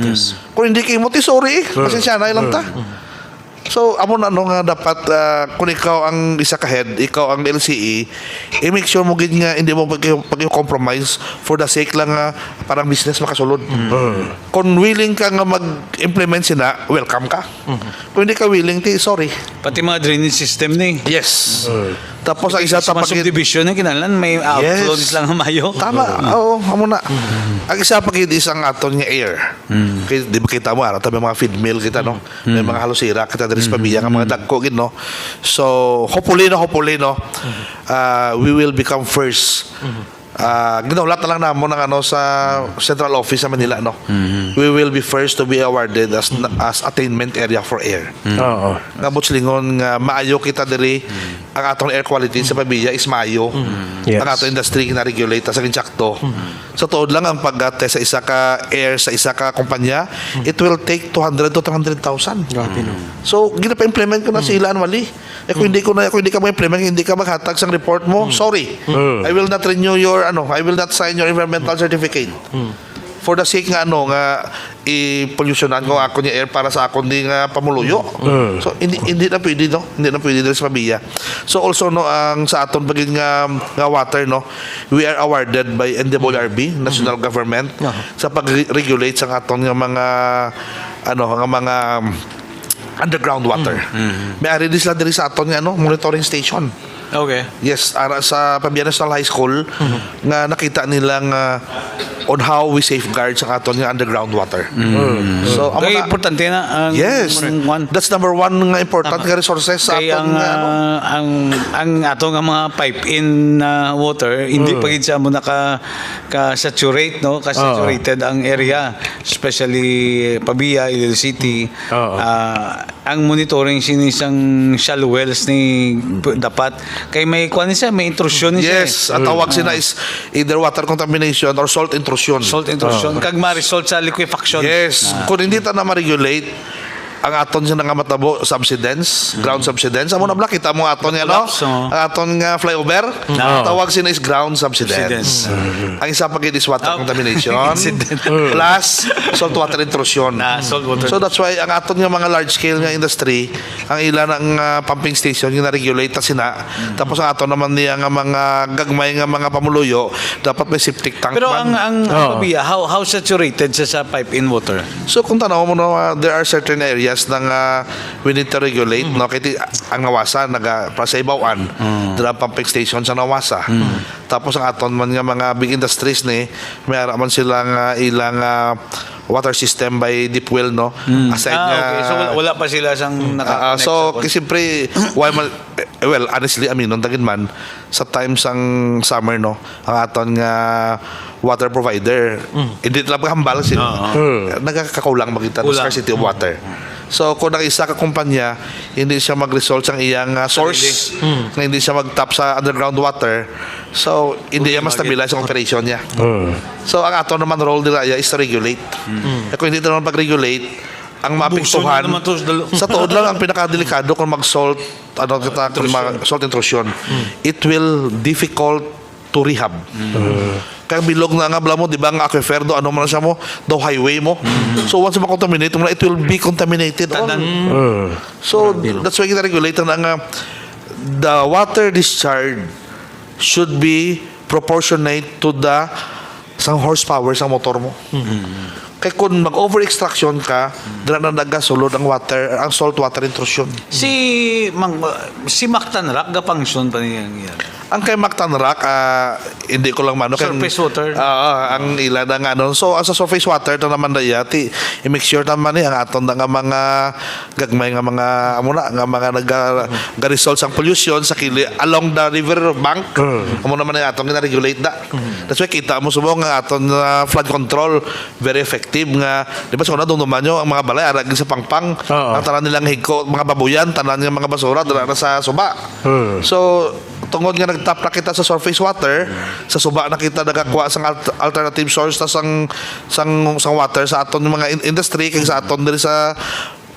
Kung hindi kayo mo, sorry pasensya na lang ta. So, amo na nga dapat kung ikaw ang isa ka head, ikaw ang LCE, i-make sure mo gid nga hindi mo pag-compromise for the sake lang nga parang business makasulod. Kung willing ka nga mag-implement sina, welcome ka. Kung hindi ka willing, sorry. Pati mga drainage system ni. Yes. Tapos ang isa Sa mga subdivision na kinalan, may outflows lang ang mayo. Tama. Oo, amo na. Ang isa pa gid is ang aton nga air. Kaya di ba kita mo ara tabi mga feed mill kita no. May mga halusira kita diri sa Pabia nga mga dagko gid no. So hopefully we will become first. Ginaulat na lang namon ng sa central office sa Manila no. We will be first to be awarded as attainment area for air. Oo. Nga butslingon nga maayo kita diri ang atong air quality sa Pabia is maayo. Yes. Ang atong industry na regulate sa insakto. Sa tuod lang ang pag-test sa isa ka air sa isa ka kumpanya, it will take 200 to 300,000. So ginapa-implement ko na sila annually. Kung hindi ka ma-implement, hindi ka maghatag sang report mo, sorry. I will not renew your I will not sign your environmental certificate. For the sake nga i-pollutionan ko ako ni air para sa akon di nga pamuluyo. So hindi na pwede no. Hindi na pwede diri sa Pabia. So also ang sa aton pagin nga water no, we are awarded by NWRB, national government sa pag-regulate sa aton nga mga mga underground water. May ari din sila diri sa aton nga monitoring station. Okay. Yes, ara sa Pabia National High School nga nakita nilang on how we safeguard sa aton nga underground water. So amo Kaya na, importante na ang yes, that's number one nga important nga resources sa kaya aton ang ato nga mga pipe-in na water hindi pa gid siya mo ka-saturate no, ka-saturated ang area, especially Pabia, Iloilo City. Ang monitoring sinisang shallow wells ni dapat kay may kuan siya, may intrusion siya. Yes, ang tawag sila is either water contamination or salt intrusion. Salt intrusion kag ma-result sa liquefaction. Yes, kung hindi ta na ma-regulate ang aton nga matabo subsidence, ground subsidence. Amo na bla kita mo aton nga ang aton nga flyover. Tawag sila is ground subsidence. Ang isa pa gid is water contamination plus salt water intrusion. Salt water. So that's why ang aton nga mga large scale nga industry, ang ilan ang pumping station nga na-regulate ta sina. Tapos ang aton naman niya nga mga gagmay nga mga pamuluyo, dapat may septic tank. Pero ang Pabia, how saturated siya sa pipe-in water? So kung tanaw mo there are certain areas na we need to regulate no kay ang Nawasa para sa ibawan dira pumping station sa Nawasa. Tapos ang aton man nga mga big industries ni may man silang ilang water system by deep well no aside okay. So wala pa sila sang naka-connect. So kasi siyempre well honestly non tagin man sa time sang summer no ang aton nga water provider hindi lang hambal sila nagkakaulang makita ng scarcity of water. So kung isa ka kumpanya hindi siya mag-resolve ang iyang source na hindi siya mag-tap sa underground water, so hindi niya ma-stabilize ang operation niya. So ang ato naman role nila is to regulate. Kung hindi naman pag-regulate, ang maapektuhan naman to, sa tuod lang ang pinakadelikado kung mag-salt salt intrusion. It will difficult to rehab. Kaya bilog na nga bala mo, di ba, ang aquifer do, ano man siya mo, do highway mo. So once ma-contaminate mo na, it will be contaminated all. So that's why kita-regulate na nga the water discharge should be proportionate to the sang horsepower sa motor mo. Kaya kung mag-over-extraction ka, dala na nagasulod ang water, ang salt water intrusion. Si Mactan Rock, gapangsyon pa niya yan. Ang kay Mactan Rock, hindi ko lang mano. Surface water. Ang ila na nga nun. So, sa surface water, ito naman na yati, i-make sure naman ang aton na nga mga gagmay nga mga, nga mga nag-result ang pollution sa along the river bank. Amo naman ang aton gina-regulate da. That's why kita mo subong nga aton flood control, very effective nga. Di ba, so na naman nyo, ang mga balay, aragin sa pangpang, ang tanan nilang higko, mga babuyan, tanan nilang mga basura, dala na sa suba. So, tungod nga nagtap na kita sa surface water, sa suba na kita nagakuha sang alternative source na sang water sa aton mga industry kay sa aton diri sa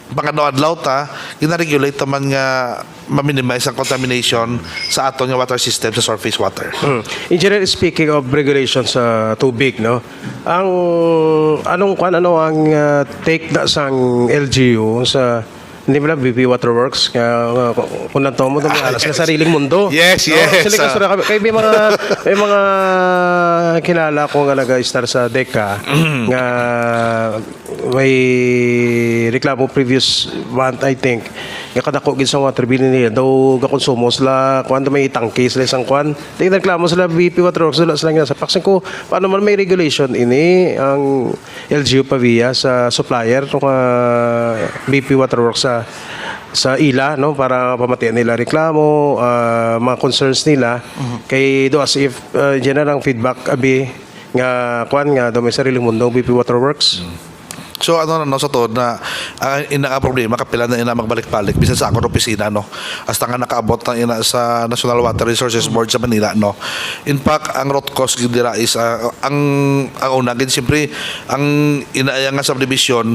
panganoadlaw ta, gina-regulate naman nga ma-minimize ang contamination sa aton nga water system sa surface water. In general, speaking of regulation sa tubig, no? Ano ang take na sang LGU sa hindi mo lang BP Waterworks kung nanto mo may alas na sariling mundo. Yes. Kaya may mga kilala ko nga nag-star sa DECA nga may reklamo previous month, I think, nga kadako gid sa water bill nila daw gakonsumo sila kuan may tangke sila isang kuan. Di nagreklamo sila BP Waterworks sila nga sa paksin ko paano man may regulation ini ang LGU Pavia sa supplier ng BP Waterworks sa ila, no, para pamatian nila reklamo, mga concerns nila kay do as if general ang feedback abi nga kuan nga do may sariling mundo BP Waterworks. So ano na sa to na ina problema kapila na ina magbalik-balik bisan sa akong opisina, no, hasta nga nakaabot na ina sa National Water Resources Board sa Manila, no. In fact ang root cause gid dira is ang una gid siyempre ang inaaya nga subdivision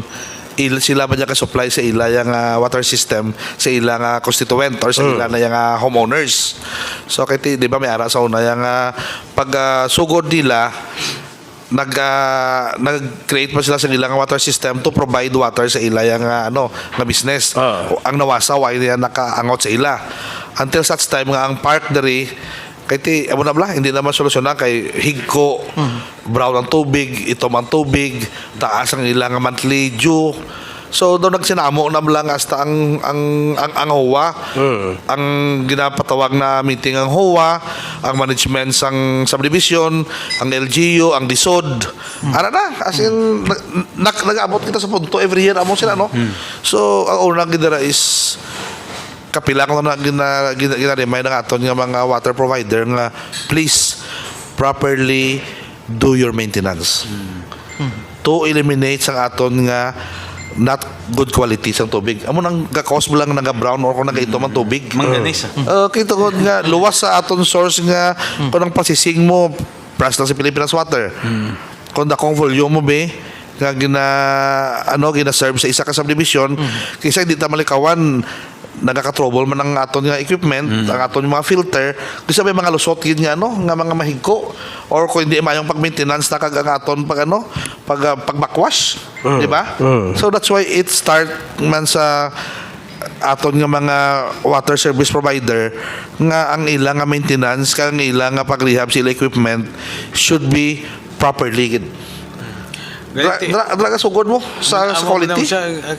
sila ba niya ka-supply sa ila yung water system sa ila nga constituent or sa ila na yung homeowners. So kaya di ba may ara sa una yung pag sugod nila nag-create pa sila sa ilang water system to provide water sa ila yung nga business. Ang nawasa why niya nakaangot sa ila until such time nga ang park diri kaya amo na bla hindi naman solusyonan kay higko brown ang tubig, ito man tubig, taas ang ilang monthly due. So doon nagsinamo na lang hasta ang HOA, ang ginapatawag na meeting ang HOA, ang management sang subdivision, ang LGU, ang DSOD. Ano na, as in nag-abot kita sa punto every year amo sila, no. So ang unang gidara is kapila ko na gina-remind ng aton nga mga water provider nga please properly do your maintenance to eliminate sang aton nga not good quality sang tubig. Amo nang ga-cause mo lang naga-brown or kung naga-ito man tubig. Mangganis. Kita ko nga luwas sa aton source nga kung ang pasising mo pras lang sa Pilipinas Water. Kung dakong volume mo be nga gina-serve sa isa ka subdivision kaysa hindi ta malikawan nagaka-trouble man ang aton nga equipment, ang aton mga filter, kasi may mga lusot yun nga nga mga mahigko or kung hindi mayong pag-maintenance na kag ang aton pag-backwash, di ba? So that's why it start man sa aton nga mga water service provider nga ang ilang nga maintenance kang ilang nga pag-rehab sila equipment should be properly Dra sugod mo sa quality.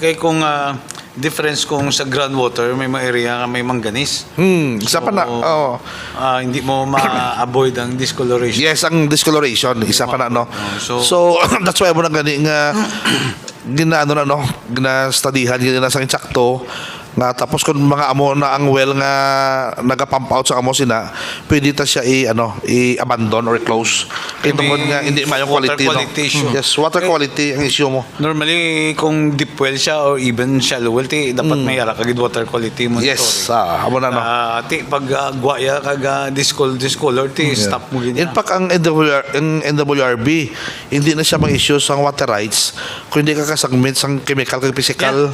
Kay kung difference kung sa groundwater may mga area nga may mangganis. Isa pa na. Hindi mo ma-avoid ang discoloration. Yes, ang discoloration isa pa na, no. So that's why mo na gani nga ginastudihan gina sa insakto nga tapos kung mga amo na ang well nga naga-pump out sa amo sina, pwede ta siya i-abandon or i-close. Kaya tungkol nga hindi mayong Water quality, quality issue. Yes, water quality ang issue mo. Normally, kung deep well siya or even shallow well, dapat may ara kagid water quality monitoring. Yes, amo na no. Pag guwaya kag discolor, stop mo In ganyan. fact, ang NWRB, hindi na siya mag-issue sa water rights kung hindi ka kasagmit sa chemical kag physical.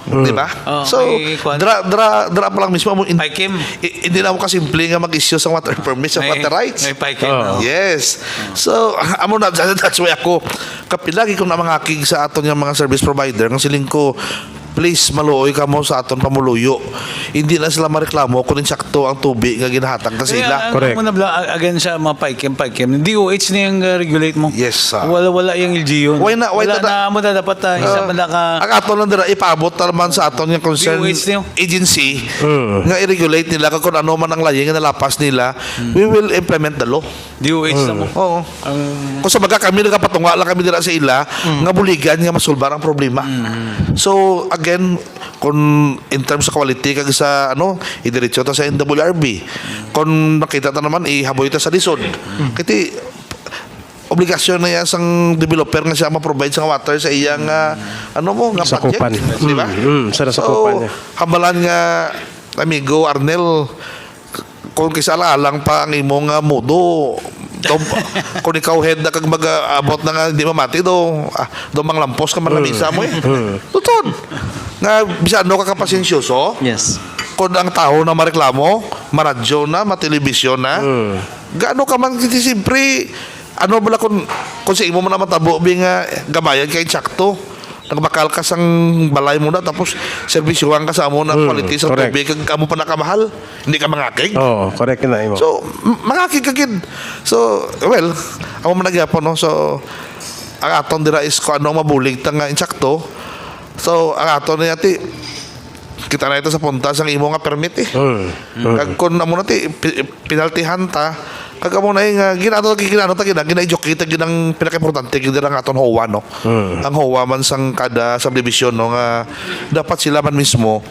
Di ba? So, dra pa lang mismo mo Paikim. hindi na mo kasimple nga mag-issue sa water permit sa water rights. May paikim. Yes. So, amo na that's why ako kapilagi ko na mga akig sa aton yung mga service provider ng siling ko, please maluoy ka mo sa aton pamuluyo. Hindi na sila mareklamo kung insakto ang tubig nga ginahatag ta sila. Correct. Again sa mga paikim. DOH na yung regulate mo. Yes. Wala yung LGU. Why na- why wala na- na mo na dapat isa pa na ka. Ang aton lang dira ipaabot naman sa aton yung concern DOH niyo. agency nga i-regulate nila kung ano man ang laying nga nalapas nila, we will implement the law. DOH na mo. Oo. Kung sa baga kami nagapatunga lang kami dira sa ila nga buligan nga masulbar ang problema. So again, kung in terms of quality kag sa idiretso ta sa NWRB. Kung nakita ta naman ihaboy ta sa lisod. Kiti obligasyon na yan sang developer nga siya ma-provide sa water sa iyang nga Sakupan. project, di ba? Sa nasakupan niya. hambalan nga amigo Arnel, kung kisala-alang pa ang imong modo kung ikaw head na kag mag-abot na nga hindi mamati do manglampos ka man lamisa mo tutod nga bisan ka kapasensyoso Yes. kung ang tao na mareklamo maradyo na matelebisyon na gaano ka man kasi siyempre bala kung sa imo mo na matabo nga gamayan kay tsakto nagbakal ka sang balay mo na tapos serbisyuhan ka sa amo ng quality sa correct. tubig kag amo pa nakamahal hindi ka mangakig. Correct na imo. So, mangakig ka gid. So, well, amo man nagyapon no. So, ang aton dira is kung ano mabulig ta nga insakto. So, ang aton na yati kita na ito sa punta sang imo nga permit Kag kun amo na ti penaltihan ta kag amo na nga ginano ta gina-joke kita ginang pinaka-importante gid ang aton HOA no. Ang HOA man sang kada subdivision no nga dapat sila man mismo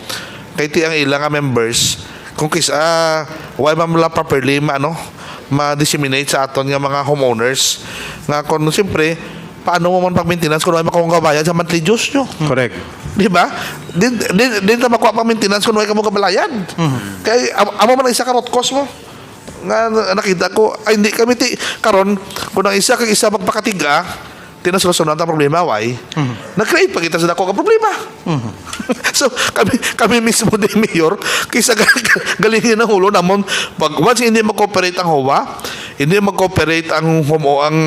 kay ti ang ilang nga members kung kisa why man la properly ma-disseminate sa aton nga mga homeowners nga kung siyempre paano mo man pag-maintenance kung wala makakong kabayan sa monthly dues nyo. Correct. Di ba? Din na makuha pag-maintenance kung wala ka mo kabalayan. Kaya amo man ang isa ka root cost mo. Nga nakita ko, ay hindi kami karon kung ang isa kag isa magpakatiga, tinasolusyonan ang problema, why? Nag-create pa kita sa dako ka problema. So, kami mismo din, Mayor, kaysa galingin ng hulo namon, pag once hindi mag-cooperate ang HOA, hindi mag-cooperate ang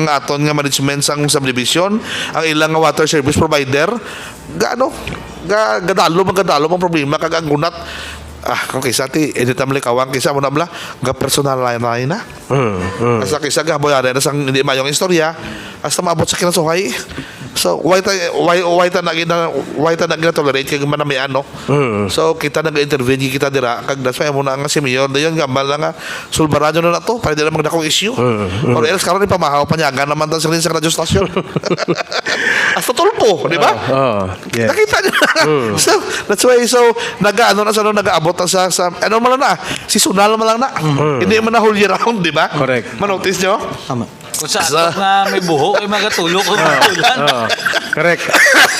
aton nga management sang subdivision, ang ilang nga water service provider, gadalo ang problema, kag ang gunat, kung kaysa editam likawang kaysa mo namla personal line na asa kaysa gaboyada na sang hindi mayong istorya hasta maabot sa kinasuhay. So why ta na tolerate kay manami so kita nag-intervene kita dira kag that's why mo na nga si Mayor dayon gambal nga sulbaradyo na to para dili magdakong issue or else karon ipamahaw panyaga naman ta sa radio station hasta tulpo di ba Yes. nakita niyo so that's why nag-aabot sa man lang na seasonal man lang na hindi man na whole year round di ba Correct. manotice nyo Tama. Kung sa na may buhok, ay magatulog kung matulan. Correct.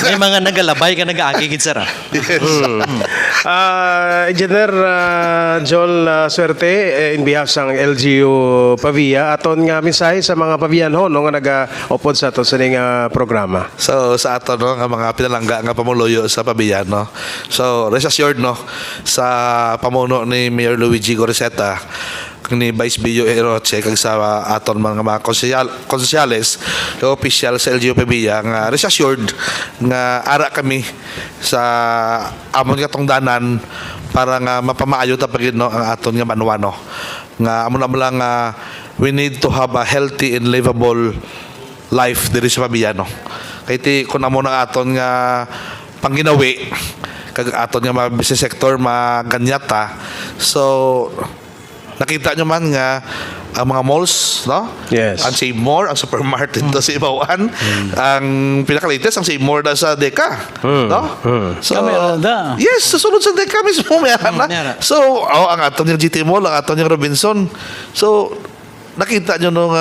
May mga nagalabay ka nag-aakigid sara. yes Engineer Joel Suerte in behalf sang LGU Pavia aton nga mensahe sa mga pavianhon no nga naga-upod sa aton sa ning programa. So sa ato no nga mga pinalangga nga pamuluyo sa Pabian no. So rest assured no sa pamuno ni Mayor Luigi Goriseta ni Vice Bio Eroche kag sa aton mga konsesyales o official sa LGU Pavia nga rest assured nga ara kami sa amon nga tungdanan para nga mapamaayo ta pagid no ang aton nga manuano nga amo na lang we need to have a healthy and livable life diri sa Pabiano. Kay ti kun amo na aton nga pangginawi kag aton nga mga business sector maganyata. So nakita nyo man nga ang mga malls, no? Yes. Ang Save More, ang supermarket na sa Ibawan. Ang pinaka-latest, ang Save More na sa Deca. No? So, Kamera na. yes, susunod sa Deca mismo, meron na. meron. So, ang aton yung GT Mall, ang aton yung Robinson. So, nakita nyo nung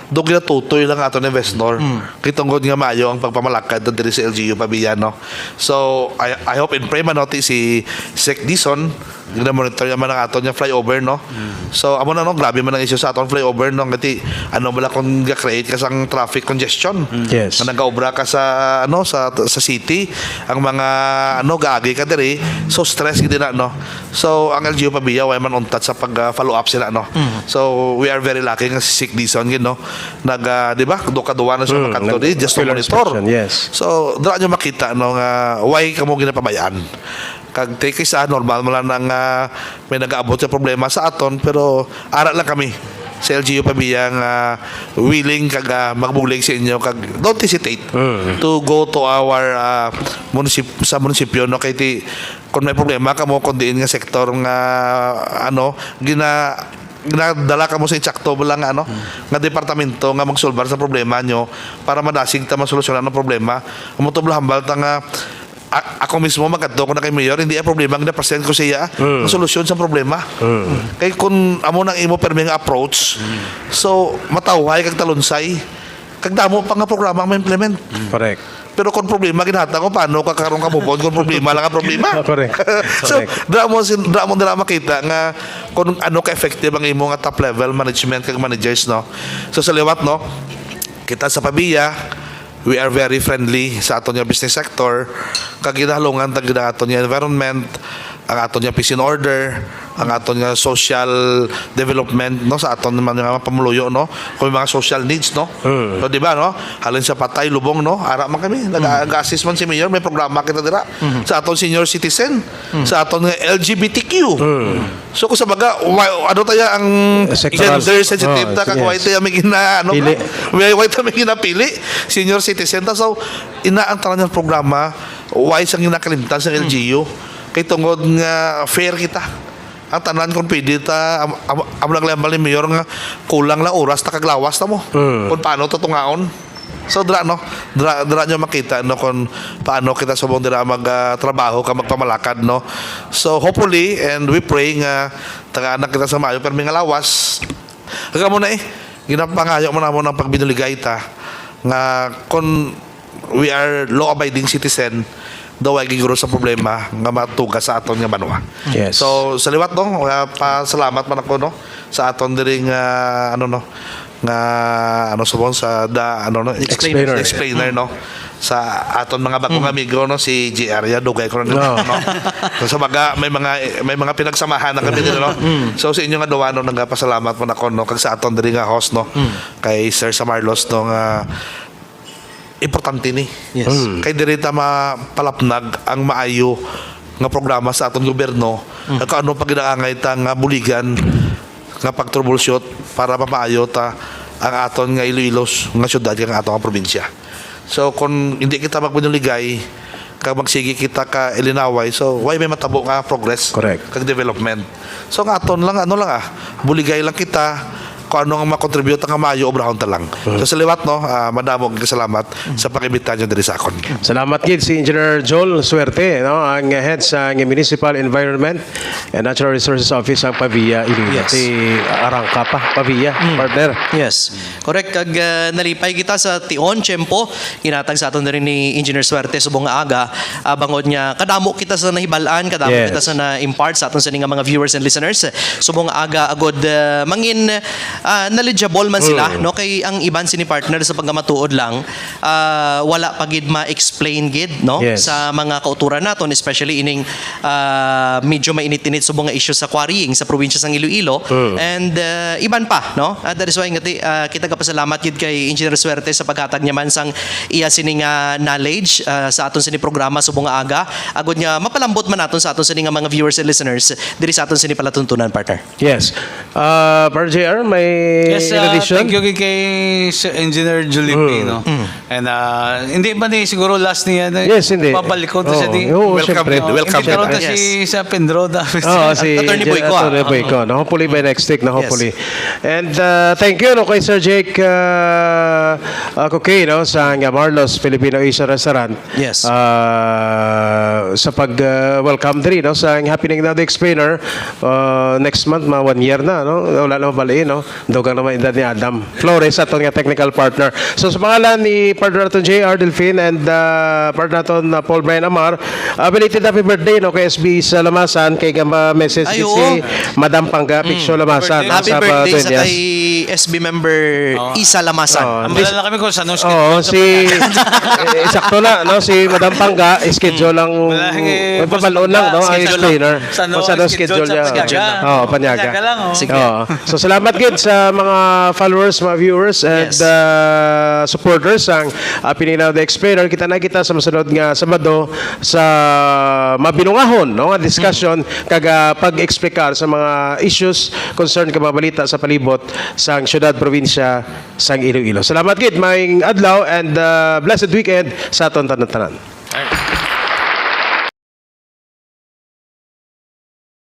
doon ginatutoy lang ato ng investor. Kitungod nga maayo ang pagpamalakad doon diri sa LGU Pabiya, no? So, I hope in pray manoti si Sec Dison, gina-monitor naman ang ato niya flyover, no? So, amo na, no? Grabe man ang issue sa aton flyover, no? Kasi, bala kung ga-create ka sang traffic congestion. Yes. Na nag-obra ka sa, sa city, ang mga, gaagi ka diri, so stress gid na, no? So, ang LGU Pabiya, way man untat sa pag-follow up sila, no? So, we are very lucky nga si Sec Dison, no? Di ba? Duka-duwa na sa mga kanto di, just to Killer monitor. inspection, yes. So, dra nyo makita, no, nga, why kamo ginapabayaan? Kag take isa, normal mo lang nang may nag-aabot sa problema sa aton, pero ara lang kami sa LGU Pabiya nga willing kag magbulig sa inyo kag don't hesitate to go to our sa munisipyo, no? Kay ti kung may problema kamo kun diin nga sektor nga ginadala ka mo sa insakto lang nga departamento nga magsolbar sa problema nyo para madasig ta masolusyonan ang problema. Amo to hambal ta nga ako mismo magadto ko na kay mayor, hindi ay problema nga present ko siya ang solusyon sa problema. Kay kun amo nang imo permi nga approach, so matawhay kag talunsay kag damo pa nga programa ang ma-implement. Correct. Pero kung problema ginhata ko paano ka karon ka mubon kung problema lang ang problema. Correct. So Correct. dra mo nila makita nga kung ano ka effective ang imo nga top level management kag managers, no. So sa liwat, no, kita sa Pabiya, we are very friendly sa aton nga business sector kag ginahalungan tag aton nga environment, ang aton nga peace and order, ang aton nga social development, no, sa aton man nga pamuluyo, no, kung may mga social needs, no. So di ba, no, halin sa patay lubong, no, ara man kami nag-assist man si mayor, may programa kita dira sa aton senior citizen, sa aton nga LGBTQ. So kung sa baga ano tayo ang Sectoral. gender sensitive ta kag Yes. why tayo may gina Pili. why tayo may ginapili senior citizen ta. So ina ang tanan ng programa why sang ginakalimtan sa LGU kay tungod nga fair kita ang tanan kung pwede ta amo lang lembal ni mayor nga kulang lang oras ta kag lawas ta mo kung paano to tungaon. So dra nyo makita, no, kung paano kita subong dira trabaho ka magpamalakad, no. So hopefully and we pray nga taga-anak kita sa maayo pero nga lawas kag mo na ginapangayo mo na mo ng pagbinuligay ta nga kung we are law abiding citizen daw ay giguro sa problema nga matuga sa aton nga banwa. Yes. So sa liwat, no, pasalamat man ako, no, sa aton diri nga subong sa explainer, no, sa aton mga bagong amigo, no, si JR ya dugay ko na, no. So, sa baga may mga pinagsamahan na kami dito, no. So sa inyo nga duwa, no, nagapasalamat man ako, no, kag sa aton diri nga host, no, kay Sir Samarlos, no, nga importante ni. Yes. Kay diri ta mapalapnag ang maayo nga programa sa aton gobyerno kag ano pa ginaangay ta nga buligan nga pag-troubleshoot para mapaayo ta ang aton nga Iloilos nga syudad nga aton nga probinsya. So kung hindi kita magbinuligay kag magsige kita ka ilinaway, so why may matabo nga progress. Correct. Kag development. So nga aton lang buligay lang kita kung ano nga makontribute nga maayo obrahon ta lang. So sa liwat, no, madamog salamat sa pakibita nyo diri sa akon. Salamat gid si Engineer Joel Suerte, no, ang head sa Municipal Environment and Natural Resources Office ang Pabiya Iloilo. Yes. Si Arangka pa Pabiya, partner. Yes. Correct. Kag nalipay kita sa Tion, Tiyempo. Kinatag sa aton rin ni Engineer Suerte subong nga aga. Bangod niya, kadamo kita sa nahibalaan, kadamo Yes. kita sa na-impart sa aton sa nga mga viewers and listeners. Subong nga aga, agod mangin knowledgeable man sila, no, kay ang iban sini partner sa paggamatuod lang wala pagid ma-explain gid, no, Yes. sa mga kauturan naton, especially ining medyo mainit-init subong nga issue sa quarrying sa probinsya sang Iloilo and iban pa, no. That is why ngati kita kapasalamat gid kay Engineer Suerte sa paghatag niya man sang iya sini nga knowledge sa aton sini programa subong nga aga, agod nga mapalambot man naton sa aton sini nga mga viewers and listeners diri sa aton sini palatuntunan, partner. Yes. Par JR, may Yes, in addition? thank you kay Sir Engineer Julie no? And hindi ba ni siguro last niya na Yes, hindi. babalik ko to siya di. Oo, Welcome, syempre. welcome. Pero to Yes. si sa Pendroda. Si Attorney Boyko, Attorney Boyko. No, hopefully by next week, no, hopefully. And thank you no, kay Sir Jake Coquet, no, sa Marlos Filipino Asian Restaurant. Yes. Sa pag-welcome diri, no, sa happening now the explainer. Next month, 1 year na, no? Wala na mabaliin, no? Dugang naman edad ni Adam Flores, aton nga technical partner. So sa pangalan ni partner naton JR Delfin and partner naton Paul Brian Amar, belated happy birthday, no, kay SB sa Lamasan, kay gamba message Ay, si oo. Madam Pangga, Picture Lamasan. no, Happy sa birthday sa 20 years. kay SB member Isa Lamasan. Ang malala kami kung saan Oo, si sakto na, no, si Madam Pangga, schedule lang magpapaloon lang, no, ang Schedule explainer. Sa Kung saan ang schedule niya. Panyaga. Panyaga. Panyaga lang, oh. Sige. Oo. So salamat gid sa mga followers, mga viewers and Yes. supporters ang Pininaw the Explainer. Kita na kita sa masunod nga Sabado sa mabinungahon, no, nga discussion kaga pag-eksplikar sa mga issues concern kababalita sa palibot sang syudad probinsya sang Iloilo. Salamat gid, maayong adlaw and blessed weekend sa aton tanan-tanan.